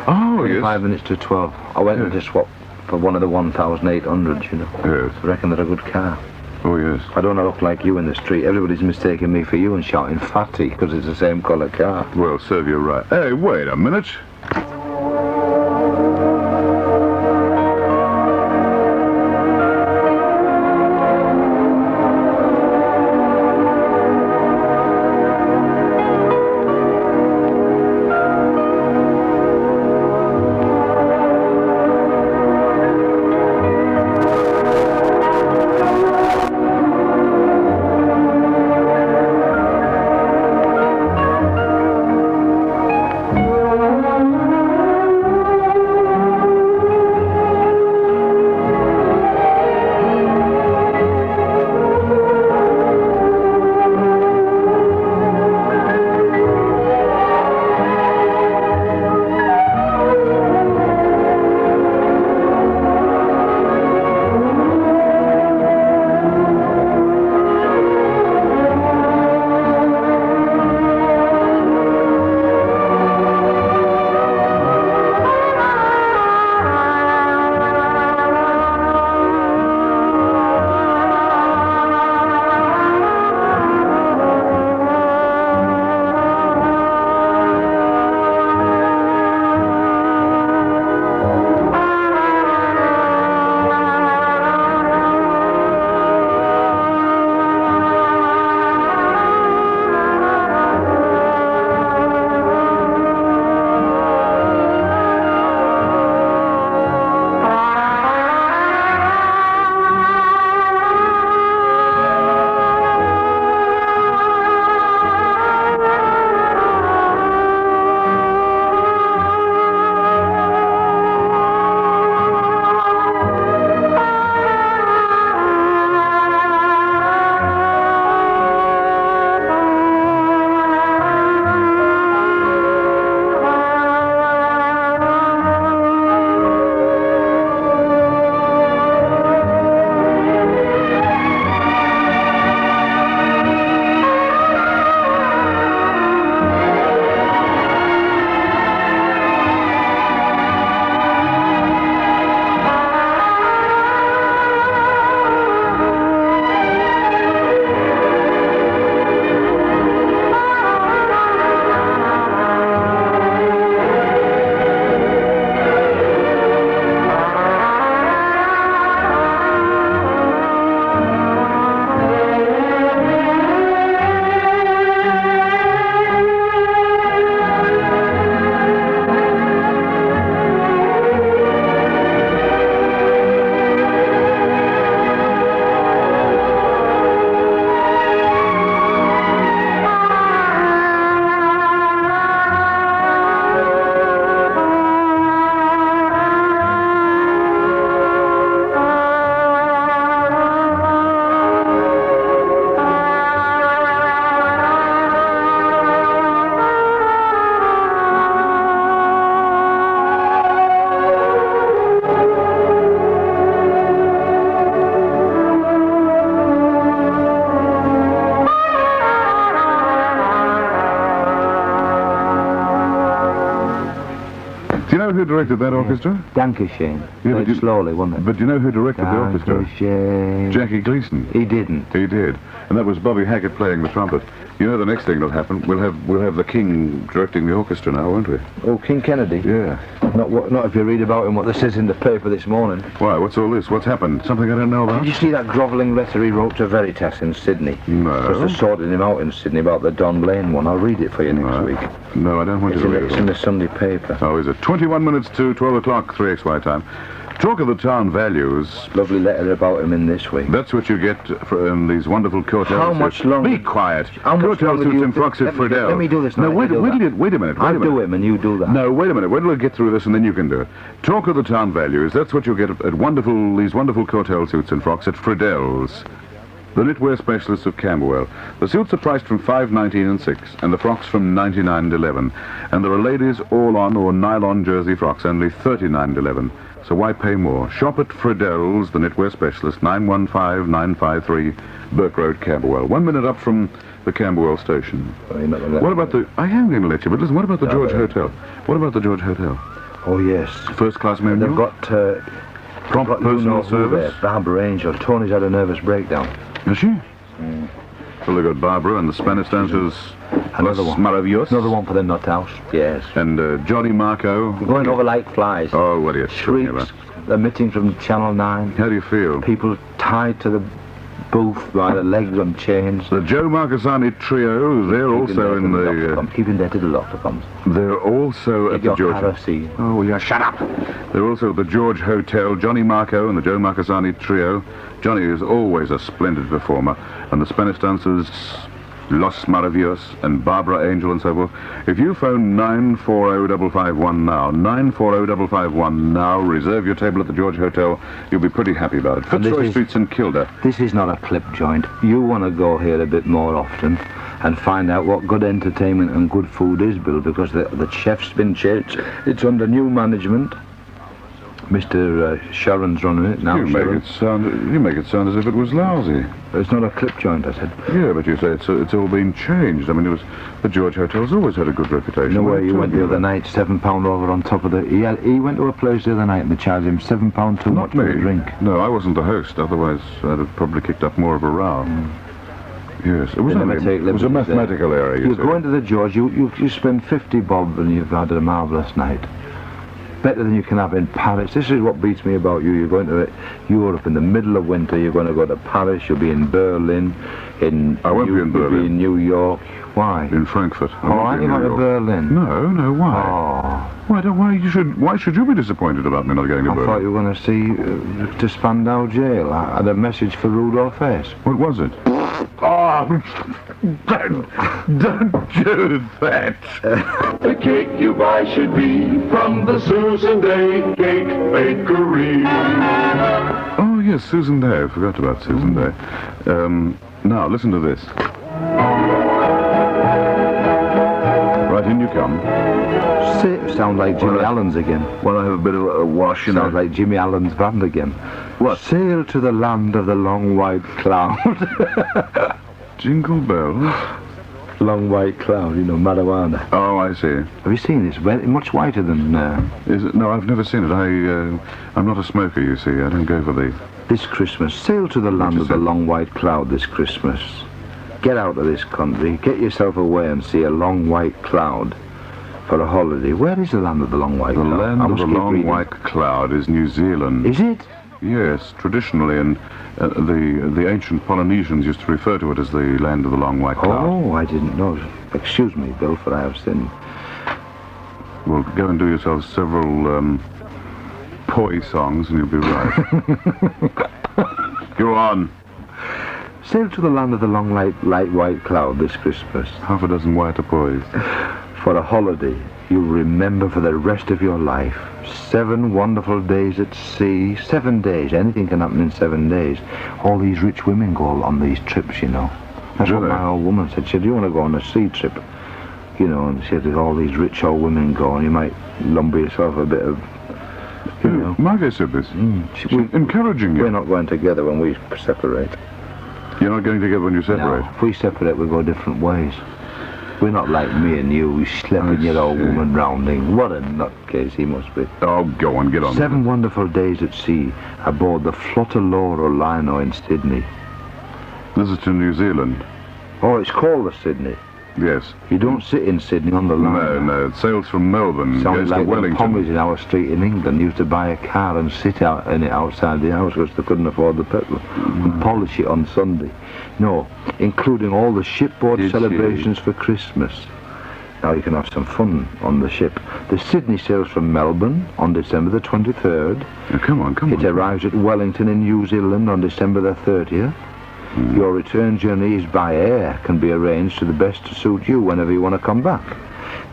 Oh, yes. 5 minutes to 12. I went Yes. to swap for one of the 1,800s, you know. Yes. I reckon they're a good car. Oh, yes. I don't look like you in the street. Everybody's mistaking me for you and shouting fatty because it's the same colour car. Well, serve you right. Hey, wait a minute. directed that orchestra? Dankeschön. Yeah, but Played you- slowly, wasn't it? But you know who directed the orchestra? Dankeschön. Jackie Gleason. He didn't. He did. And that was Bobby Hackett playing the trumpet. You know the next thing that'll happen? We'll have the King directing the orchestra now, won't we? Oh, King Kennedy? Yeah. Not if you read about him, what this is in the paper this morning. Why, what's all this? What's happened? Something I don't know about? Did you see that grovelling letter he wrote to Veritas in Sydney? No. Because they sorted him out in Sydney about the Don Lane one. I'll read it for you next week. No, I don't want It's you to in, read it's it. in the Sunday paper. Oh, is it? 21 minutes to 12 o'clock, 3XY time. Talk of the town values. Lovely letter about him in this week. That's what you get from these wonderful court How much longer? Be quiet. How much Court longer suits do you and frocks at let me- Friedel. let me do this No, now, wait, let me do wait a minute. I'll do him and you do that. No, wait a minute. Wait till I get through this and then you can do it. Talk of the town values. That's what you'll get at these wonderful Cortel suits and frocks at Friedel's, the knitwear specialists of Camberwell. The suits are priced from $5.19 and $6, and the frocks from $99 and $11. And there are ladies' all-on or nylon jersey frocks, only $39 and $11. So why pay more? Shop at Friedel's, the knitwear specialist, 915-953 Burke Road, Camberwell. 1 minute up from the Camberwell station. Oh, you're not gonna let What me. about the... I am going to let you, but listen, what about the George Hotel? What about the George Hotel? Oh, yes. First-class menu? They've got... prompt you know personal who service? there, Barbara Angel. Tony's had a nervous breakdown. Is she? Well, they've got Barbara and the Spanish dancers, Another Los one. Maravillos, Another one for the nut house. Yes. and Johnny Marco. Going over like flies. Oh, what are you talking Shrieks about? emitting from Channel 9. How do you feel? People tied to the booth by the legs on chains. The Joe Marcassani trio, they're also in the... Keeping their little autocoms. They're also at the Your George... heresy. Oh, yeah, shut up! They're also at the George Hotel. Johnny Marco and the Joe Marcassani trio. Johnny is always a splendid performer. And the Spanish dancers, Los Maravillos and Barbara Angel and so forth. If you phone 940-551 now, 940-551 now, reserve your table at the George Hotel, you'll be pretty happy about it. And this Fitzroy is- Street, St Kilda. This is not a clip joint. You want to go here a bit more often and find out what good entertainment and good food is, Bill, because the chef's been changed. It's under new management. Mr. Sharon's running it now. You make it sound as if it was lousy. It's not a clip joint, I said. Yeah, but you say it's all been changed. I mean, the George Hotel's always had a good reputation. You know What where are you went talking the other about? night, £7 over on top of the... He went to a place the other night and they charged him £7 too much Not for a me. drink. No, I wasn't the host. Otherwise, I'd have probably kicked up more of a row. Yes, it was, They never only, take it was a liberties there. mathematical error, you You see. go into the George, you spend 50 bob and you've had a marvellous night. Better than you can have in Paris. This is what beats me about you. You're going to Europe in the middle of winter. You're going to go to Paris. You'll be in Berlin. I won't be in You'll be Berlin. in New York. Why? In Frankfurt. I Oh, won't aren't be you in going New to York. Berlin? No, why? Oh, Why should you be disappointed about me not going to I Berlin? thought you were going to see to Spandau Jail. I had a message for Rudolph Hess. What was it? Oh, don't do that. The cake you buy should be from the Susan Day Cake Bakery. Oh, yes, Susan Day. I forgot about Susan Day. Now, listen to this. Right, in you come. Sound like Jimmy Allen's again. Well, I have a bit of a wash, Sounds like Jimmy Allen's band again. What? Sail to the land of the long white cloud. Jingle bells. Long white cloud, you know, marijuana. Oh, I see. Have you seen this? Much whiter than Is it? No, I've never seen it. I'm not a smoker, you see. I don't go for the... this Christmas. Sail to the land of the long white cloud this Christmas. Get out of this country. Get yourself away and see a long white cloud for a holiday. Where is the land of the long white The cloud? land I of must the keep long reading. white cloud is New Zealand. Is it? Yes, traditionally, and the ancient Polynesians used to refer to it as the land of the long white cloud. Oh, I didn't know. Excuse me, Bill, for I have sinned. Well, go and do yourself several poi songs and you'll be right. Go on. Sail to the land of the long light white cloud this Christmas. Half a dozen white pois. For a holiday you'll remember for the rest of your life. 7 wonderful days at sea. 7 days. Anything can happen in 7 days. All these rich women go on these trips, you know. That's Do what they? my old woman said. She said, you want to go on a sea trip? You know, and she said, all these rich old women go, and you might lumber yourself a bit of, you know. Margot said this. She's Encouraging you. We're not going together when we separate. You're not going together when you separate. No, if we separate, we go different ways. We're not like me and you, schlepping your old woman rounding. What a nutcase he must be. Oh, go on, get on. 7 wonderful days at sea aboard the Flottaloro liner in Sydney. This is to New Zealand. Oh, it's called the Sydney. Yes. You don't sit in Sydney on the liner. No, it sails from Melbourne, Sounds goes like to the Wellington. Pommies in our street in England used to buy a car and sit out in it outside the house because they couldn't afford the petrol and polish it on Sunday. No, including all the shipboard Did celebrations for Christmas. Now you can have some fun on the ship. The Sydney sails from Melbourne on December the 23rd. Now, come on. It arrives at Wellington in New Zealand on December the 30th. Your return journeys by air can be arranged to the best to suit you whenever you want to come back.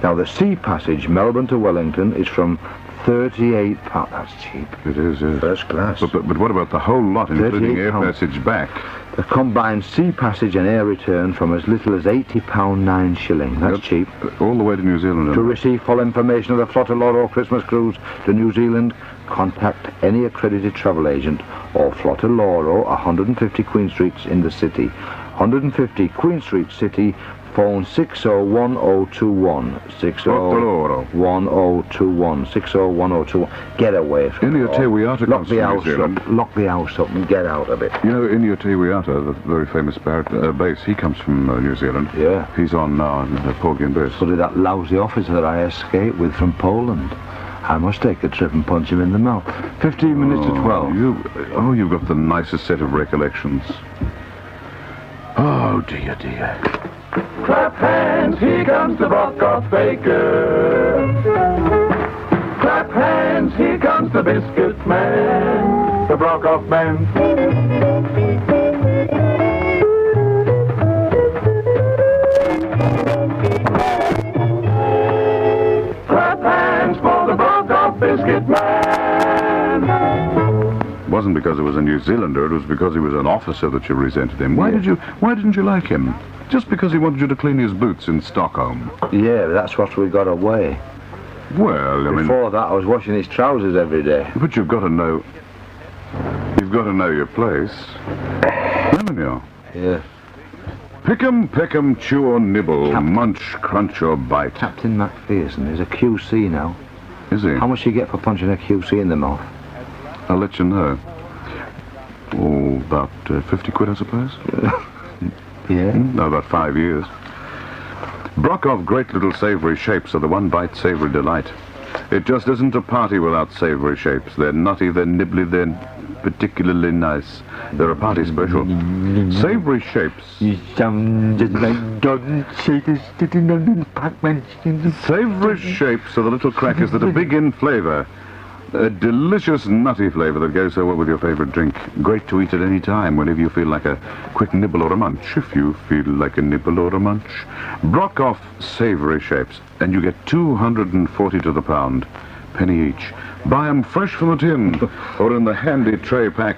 Now the sea passage Melbourne to Wellington is from £38. That's cheap. It is, yes. First class. But what about the whole lot, including air £38. passage back? The combined sea passage and air return from as little as £80 9 shillings. That's cheap. All the way to New Zealand. To receive full information of the Flottaloro Christmas cruise to New Zealand, contact any accredited travel agent or Flottaloro, 150 Queen Street in the city. 150 Queen Street City, phone 601021. 601021. 601021. Get away from Inio Te Wiata Lock comes the from New house Zealand. up. Lock the house up and get out of it. You know, Inio Te Wiata, the very famous bass, he comes from New Zealand. Yeah. He's on Porgy and Bess. So did that lousy officer that I escaped with from Poland. I must take a trip and punch him in the mouth. 15 minutes to 12. You've got the nicest set of recollections. Oh, dear. Clap hands, here comes the Brock-off baker. Clap hands, here comes the biscuit man, the Brock-off man. Clap hands for the Brock-off biscuit man. It wasn't because he was a New Zealander, it was because he was an officer that you resented him. Why didn't you like him? Just because he wanted you to clean his boots in Stockholm. Yeah, that's what we got away. Well, I mean... Before that, I was washing his trousers every day. But you've got to know... You've got to know your place. Haven't you? Yeah. Pick 'em, chew or nibble, munch, crunch or bite. Captain Macpherson is a QC now. Is he? How much do you get for punching a QC in the mouth? I'll let you know. Oh, about 50 quid, I suppose? Yeah. No, about 5 years. Brock-off great little savoury shapes are the one-bite savoury delight. It just isn't a party without savoury shapes. They're nutty, they're nibbly, they're particularly nice. They're a party special. Savoury shapes. You sound just like Don Shakers sitting on the Pac-Man. Savoury shapes are the little crackers that are big in flavour. A delicious nutty flavour that goes so well with your favourite drink. Great to eat at any time, whenever you feel like a quick nibble or a munch. If you feel like a nibble or a munch. Brock-off savoury shapes, and you get 240 to the pound. Penny each. Buy 'em fresh from the tin, or in the handy tray pack.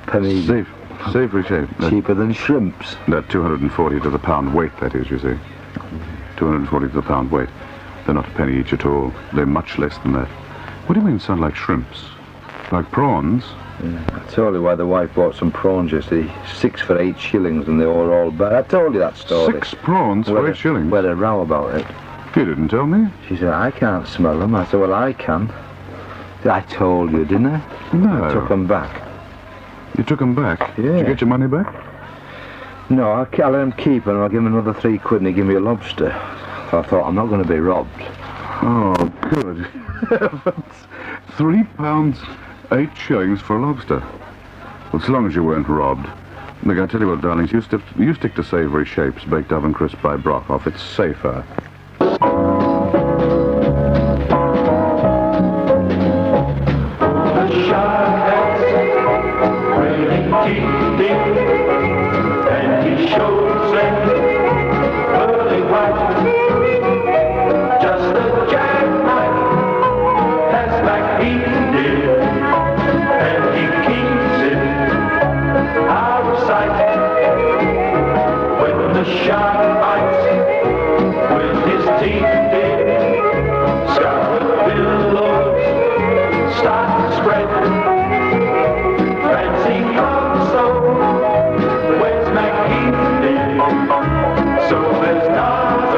Penny. Savoury shape. Cheaper than shrimps. That 240 to the pound weight, that is, you see. 240 to the pound weight. They're not a penny each at all. They're much less than that. What do you mean sound like shrimps? Like prawns? Yeah, I told you why the wife bought some prawns yesterday. 6 for 8 shillings and they were all bad. I told you that story. 6 prawns for 8 shillings? We had a row about it. You didn't tell me. She said, I can't smell them. I said, well, I can. I told you, didn't I? No. I took them back. You took them back? Yeah. Did you get your money back? No, I'll let him keep them. I'll give him another 3 quid and he give me a lobster. So I thought, I'm not going to be robbed. Oh, good. £3, 8 shillings for a lobster. Well, as long as you weren't robbed. Look, I tell you what, darlings, you stick to savoury shapes, baked oven crisp by Brock-off. It's safer. The shark has really teeth, and he shows them pearly white. Just a jackknife has McEaton did, and he keeps it out of sight. When the shark bites with his teeth did, scarlet billows start to spread. Clancy comes so, where's McEaton? So there's not a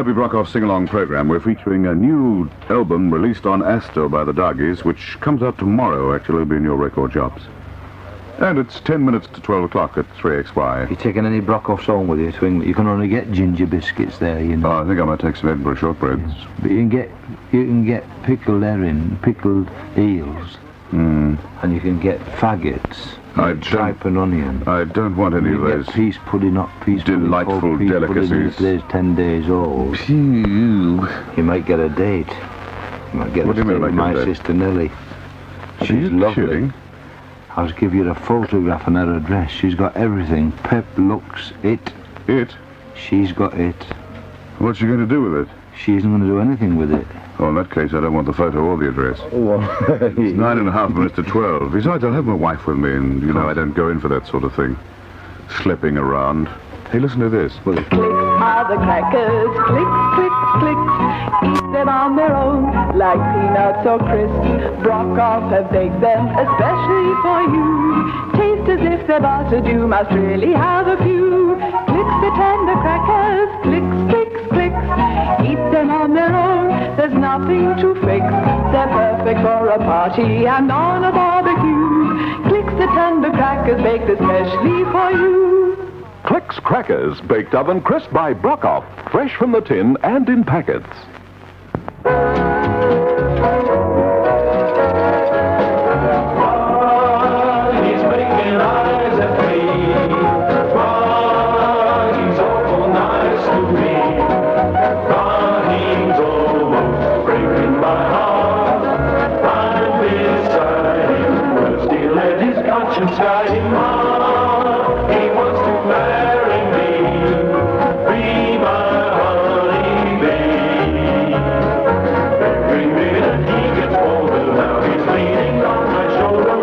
Herbie Brockhoff's sing-along program, we're featuring a new album released on Astor by the Doggies, which comes out tomorrow, actually. It'll be in your record shops. And it's 10 minutes to 12 o'clock at 3XY. You taking any Brockhoffs home with you to England? You can only get ginger biscuits there, you know. Oh, I think I might take some Edinburgh shortbreads. Yes. But you can get pickled herring, pickled eels, and you can get faggots, tripe and onion. I don't want any of You those get peas pudding, delightful cold peas delicacies. pudding if there's 10 days old. Phew. You might get a date. You might get What do you mean, with might get my a date? sister Nellie. Are She's you lovely. kidding? I'll give you the photograph and her address. She's got everything. Pep looks it. It? She's got it. What's she going to do with it? She isn't going to do anything with it. Oh, in that case, I don't want the photo or the address. It's 9.5 minutes to 12. Besides, I'll have my wife with me, and, you know, I don't go in for that sort of thing. Slipping around. Hey, listen to this. Click are the crackers, click, click, click. Eat them on their own, like peanuts or crisps. Brockhoff have baked them especially for you. Taste as if they're buttered, you must really have a few. Clicks the tender crackers, clicks, clicks, clicks. Eat them on their own, there's nothing to fix. They're perfect for a party and on a barbecue. Clicks the tender crackers, baked especially for you. Clicks Crackers, baked oven crisp by Brockhoff, fresh from the tin and in packets. He's making eyes at me. He's awful nice to me. He's almost breaking my heart. I'm beside him, but still let his conscience guide him. He wants to marry me, be my honey bee. Every minute he gets older, now he's leaning on my shoulder.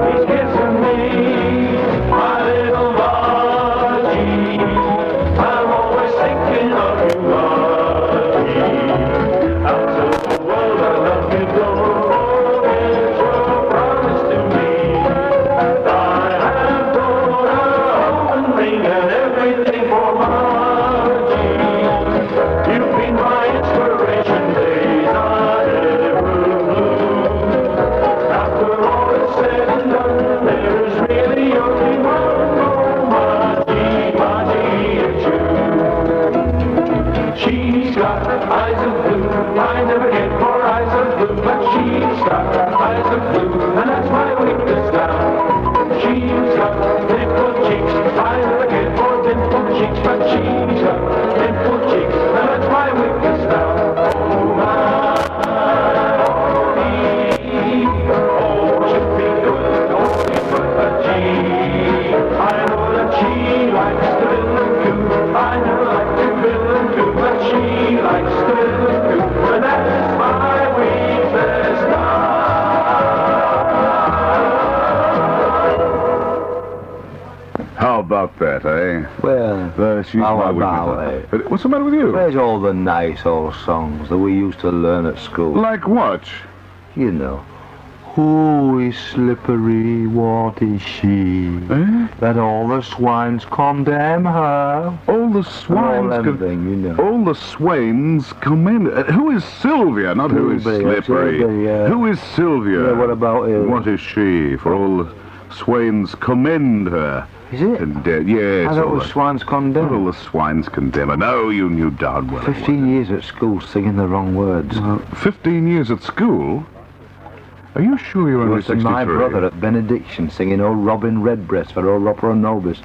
He's kissing me, my little Margie. I'm always thinking of you, Margie. Out of the world I love you, don't forget your promise to me. I have brought a home ring and everything for Margie. You've been my inspiration, days I ever blue. After all is said and done, there's really only one more Margie, Margie, it's you. She's got eyes of blue, I never get more eyes of blue, but she's got eyes of blue, and that's my weakness now. She's got dimpled cheeks, I never get more dimpled cheeks, but she's got dimpled cheeks, and that's my weakness now. Oh my, oh, should be good, don't be good, but gee, I know that she likes to build and coo. I never like to build and coo, but she likes to build and coo, and that's my weakness now. How about that, eh? Well, She's how my about weakness. it? What's the matter with you? Where's all the nice old songs that we used to learn at school? Like what? You know. Who is slippery? What is she? Eh? That all the swines condemn her. All the All swines... them thing, you know. All the swains commend... who is Sylvia, not who is Sylvia, Slippery? Sylvia. Who is Sylvia? Yeah, what about her? What is she? For all the swains commend her. Is it? Yes. I thought it all was the- swines condemn. All the swines condemn her. No, you knew darn well. it 15 years at school singing the wrong words. wasn't. 15 years at school? Are you sure you're only Worse than 63? my brother at benediction singing "Oh Robin Redbreast" for "Oh Opera Nobis."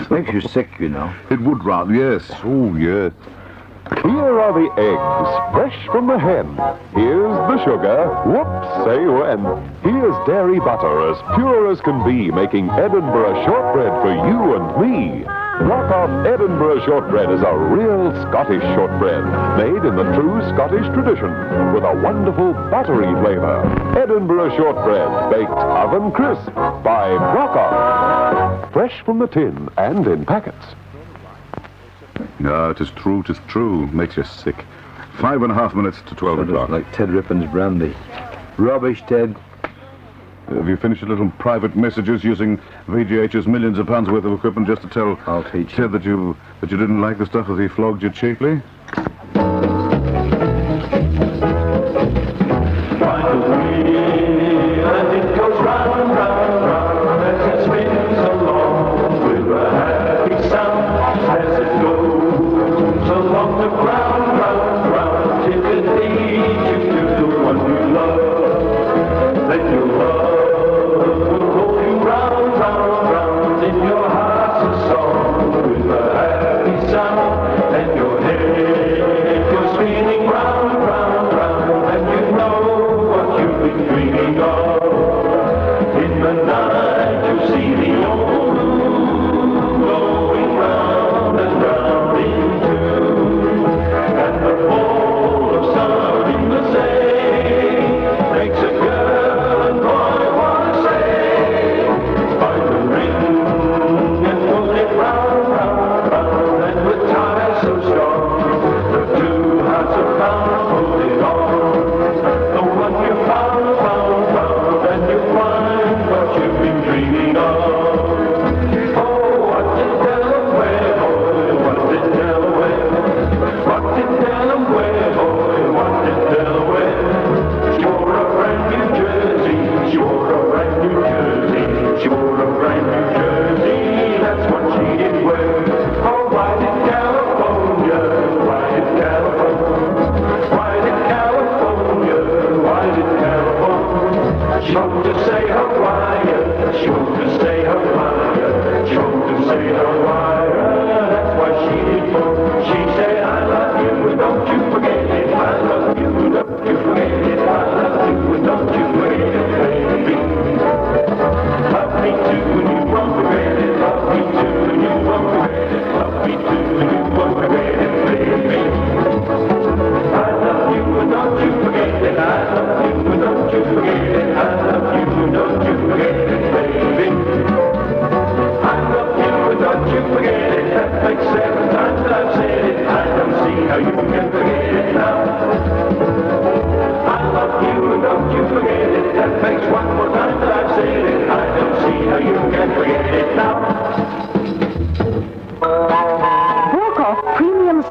Makes you sick, you know. It would rather, yes. Oh, yes. Here are the eggs, fresh from the hen. Here's the sugar, whoops, say when. Here's dairy butter, as pure as can be, making Edinburgh shortbread for you and me. Brockhoff Edinburgh shortbread is a real Scottish shortbread, made in the true Scottish tradition, with a wonderful buttery flavor. Edinburgh shortbread, baked oven crisp by Brockhoff. Fresh from the tin and in packets. No, it is true, it is true. Makes you sick. 5.5 minutes to 12 Sort of o'clock. like Ted Rippon's brandy. Rubbish, Ted. Have you finished your little private messages using VGH's millions of pounds worth of equipment just to tell I'll teach Ted that you didn't like the stuff as he flogged you cheaply?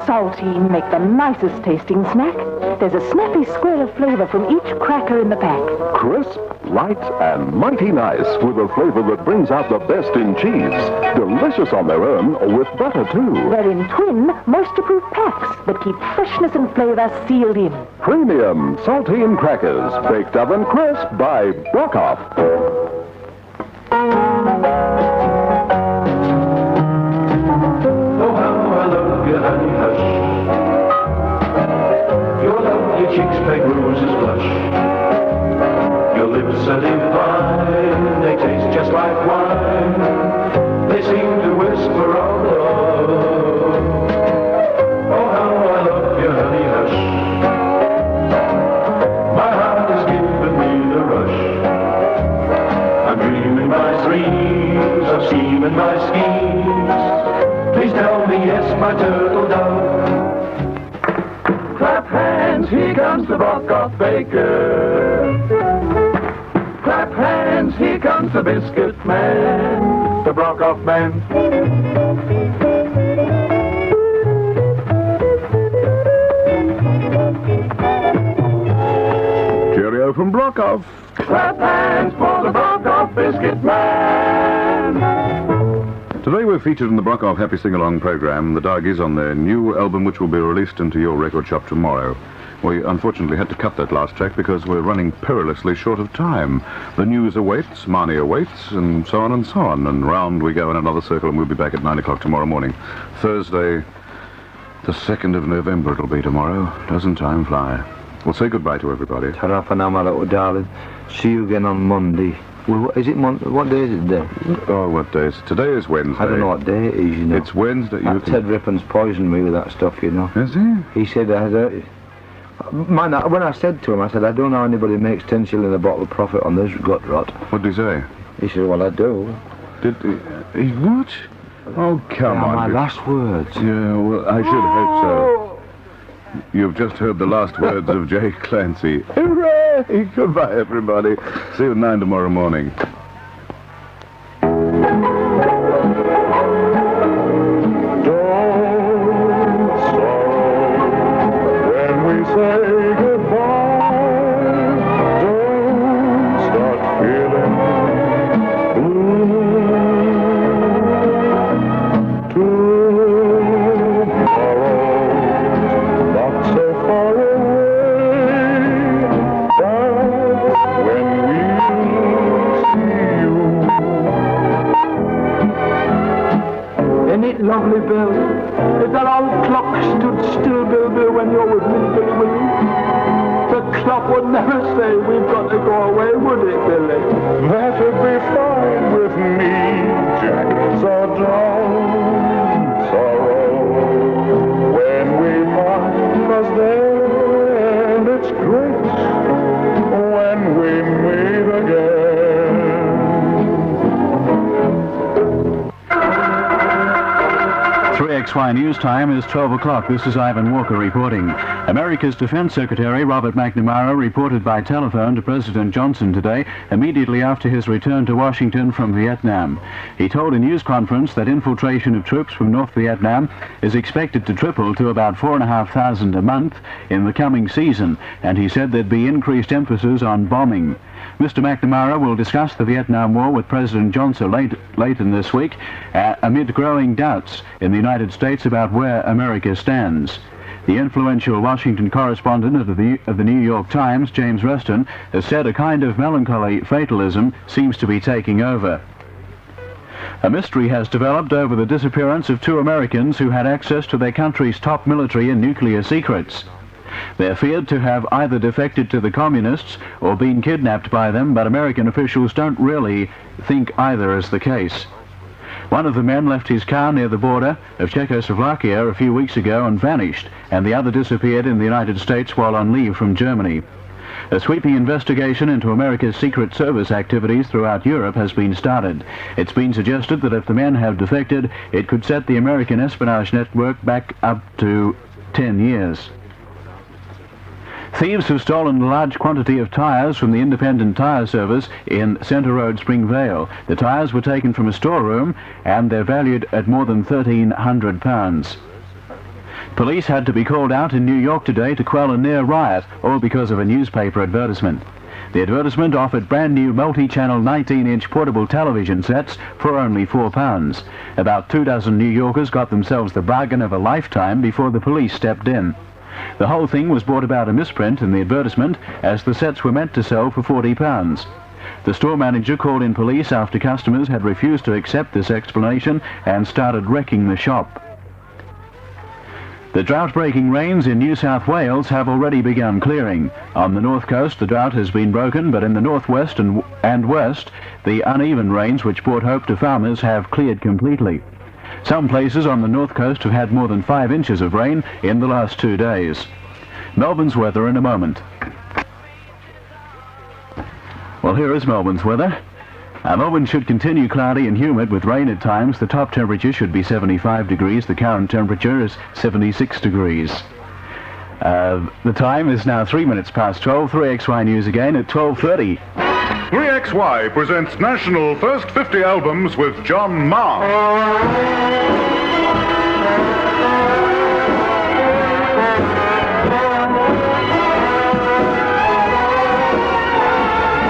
Saltine make the nicest tasting snack. There's a snappy square of flavor from each cracker in the pack. Crisp, light, and mighty nice with a flavor that brings out the best in cheese. Delicious on their own or with butter, too. They're in twin, moisture-proof packs that keep freshness and flavor sealed in. Premium saltine crackers, baked oven crisp by Brockoff. Cheeks make roses blush. Your lips are divine. They taste just like wine. They seem to whisper of love. Oh, how I love you, honey, hush. My heart is giving me the rush. I'm dreaming my dreams. I'm scheming my schemes. Please tell me yes, my turtle dove. Clap hands, here comes the Brockoff baker. Clap hands, here comes the biscuit man. The Brockoff man. Cheerio from Brockoff. Clap hands for the Brockoff biscuit man. Today we're featured in the Brockoff Happy Sing-Along program, the Dargies, on their new album, which will be released into your record shop tomorrow. We unfortunately had to cut that last track because we're running perilously short of time. The news awaits, Marnie awaits, and so on and so on. And round we go in another circle, and we'll be back at 9 o'clock tomorrow morning. Thursday, the 2nd of November it'll be tomorrow. Doesn't time fly? We'll say goodbye to everybody. Ta-ra for now, my little darling. See you again on Monday. Well, is it Monday? What day is it today? Oh, what day is it? Today is Wednesday. I don't know what day it is, you know. It's Wednesday. Ted Rippon's poisoned me with that stuff, you know. Is he? He said, when I said to him, I said, I don't know how anybody makes 10 shilling a bottle of profit on this gut rot. What did he say? He said, well, I do. Did he what? Oh, come on. My last words. Yeah, well, I should hope so. You've just heard the last words of J. Clancy. Hooray! Hey, goodbye, everybody. See you at 9 tomorrow morning. Lovely, Bill. If that old clock stood still, Bill, when you're with me, Billy, will you? The clock would never say we've got to go away, would it, Billy? That'd be fine with me, Jack. So don't sorrow when we part, 'cause then it's great when we meet again. 3XY News Time is 12 o'clock. This is Ivan Walker reporting. America's Defense Secretary Robert McNamara reported by telephone to President Johnson today, immediately after his return to Washington from Vietnam. He told a news conference that infiltration of troops from North Vietnam is expected to triple to about 4,500 a month in the coming season, and he said there'd be increased emphasis on bombing. Mr. McNamara will discuss the Vietnam War with President Johnson late in this week, amid growing doubts in the United States about where America stands. The influential Washington correspondent of the New York Times, James Reston, has said a kind of melancholy fatalism seems to be taking over. A mystery has developed over the disappearance of 2 Americans who had access to their country's top military and nuclear secrets. They're feared to have either defected to the communists or been kidnapped by them, but American officials don't really think either is the case. One of the men left his car near the border of Czechoslovakia a few weeks ago and vanished, and the other disappeared in the United States while on leave from Germany. A sweeping investigation into America's Secret Service activities throughout Europe has been started. It's been suggested that if the men have defected, it could set the American espionage network back up to 10 years. Thieves have stolen a large quantity of tyres from the independent tyre service in Centre Road, Springvale. The tyres were taken from a storeroom and they're valued at more than £1,300. Police had to be called out in New York today to quell a near riot, all because of a newspaper advertisement. The advertisement offered brand new multi-channel 19-inch portable television sets for only £4. About 24 New Yorkers got themselves the bargain of a lifetime before the police stepped in. The whole thing was brought about a misprint in the advertisement, as the sets were meant to sell for £40. The store manager called in police after customers had refused to accept this explanation and started wrecking the shop. The drought-breaking rains in New South Wales have already begun clearing. On the north coast, the drought has been broken, but in the northwest and west, the uneven rains which brought hope to farmers have cleared completely. Some places on the north coast have had more than 5 inches of rain in the last 2 days. Melbourne's weather in a moment. Well, here is Melbourne's weather. Melbourne should continue cloudy and humid with rain at times. The top temperature should be 75 degrees. The current temperature is 76 degrees. The time is now 3 minutes past 12. 3XY News again at 12:30. 3XY presents National First 50 Albums with John Marr.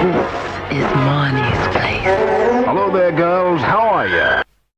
This is Marnie's place. Hello there, girls. How are you?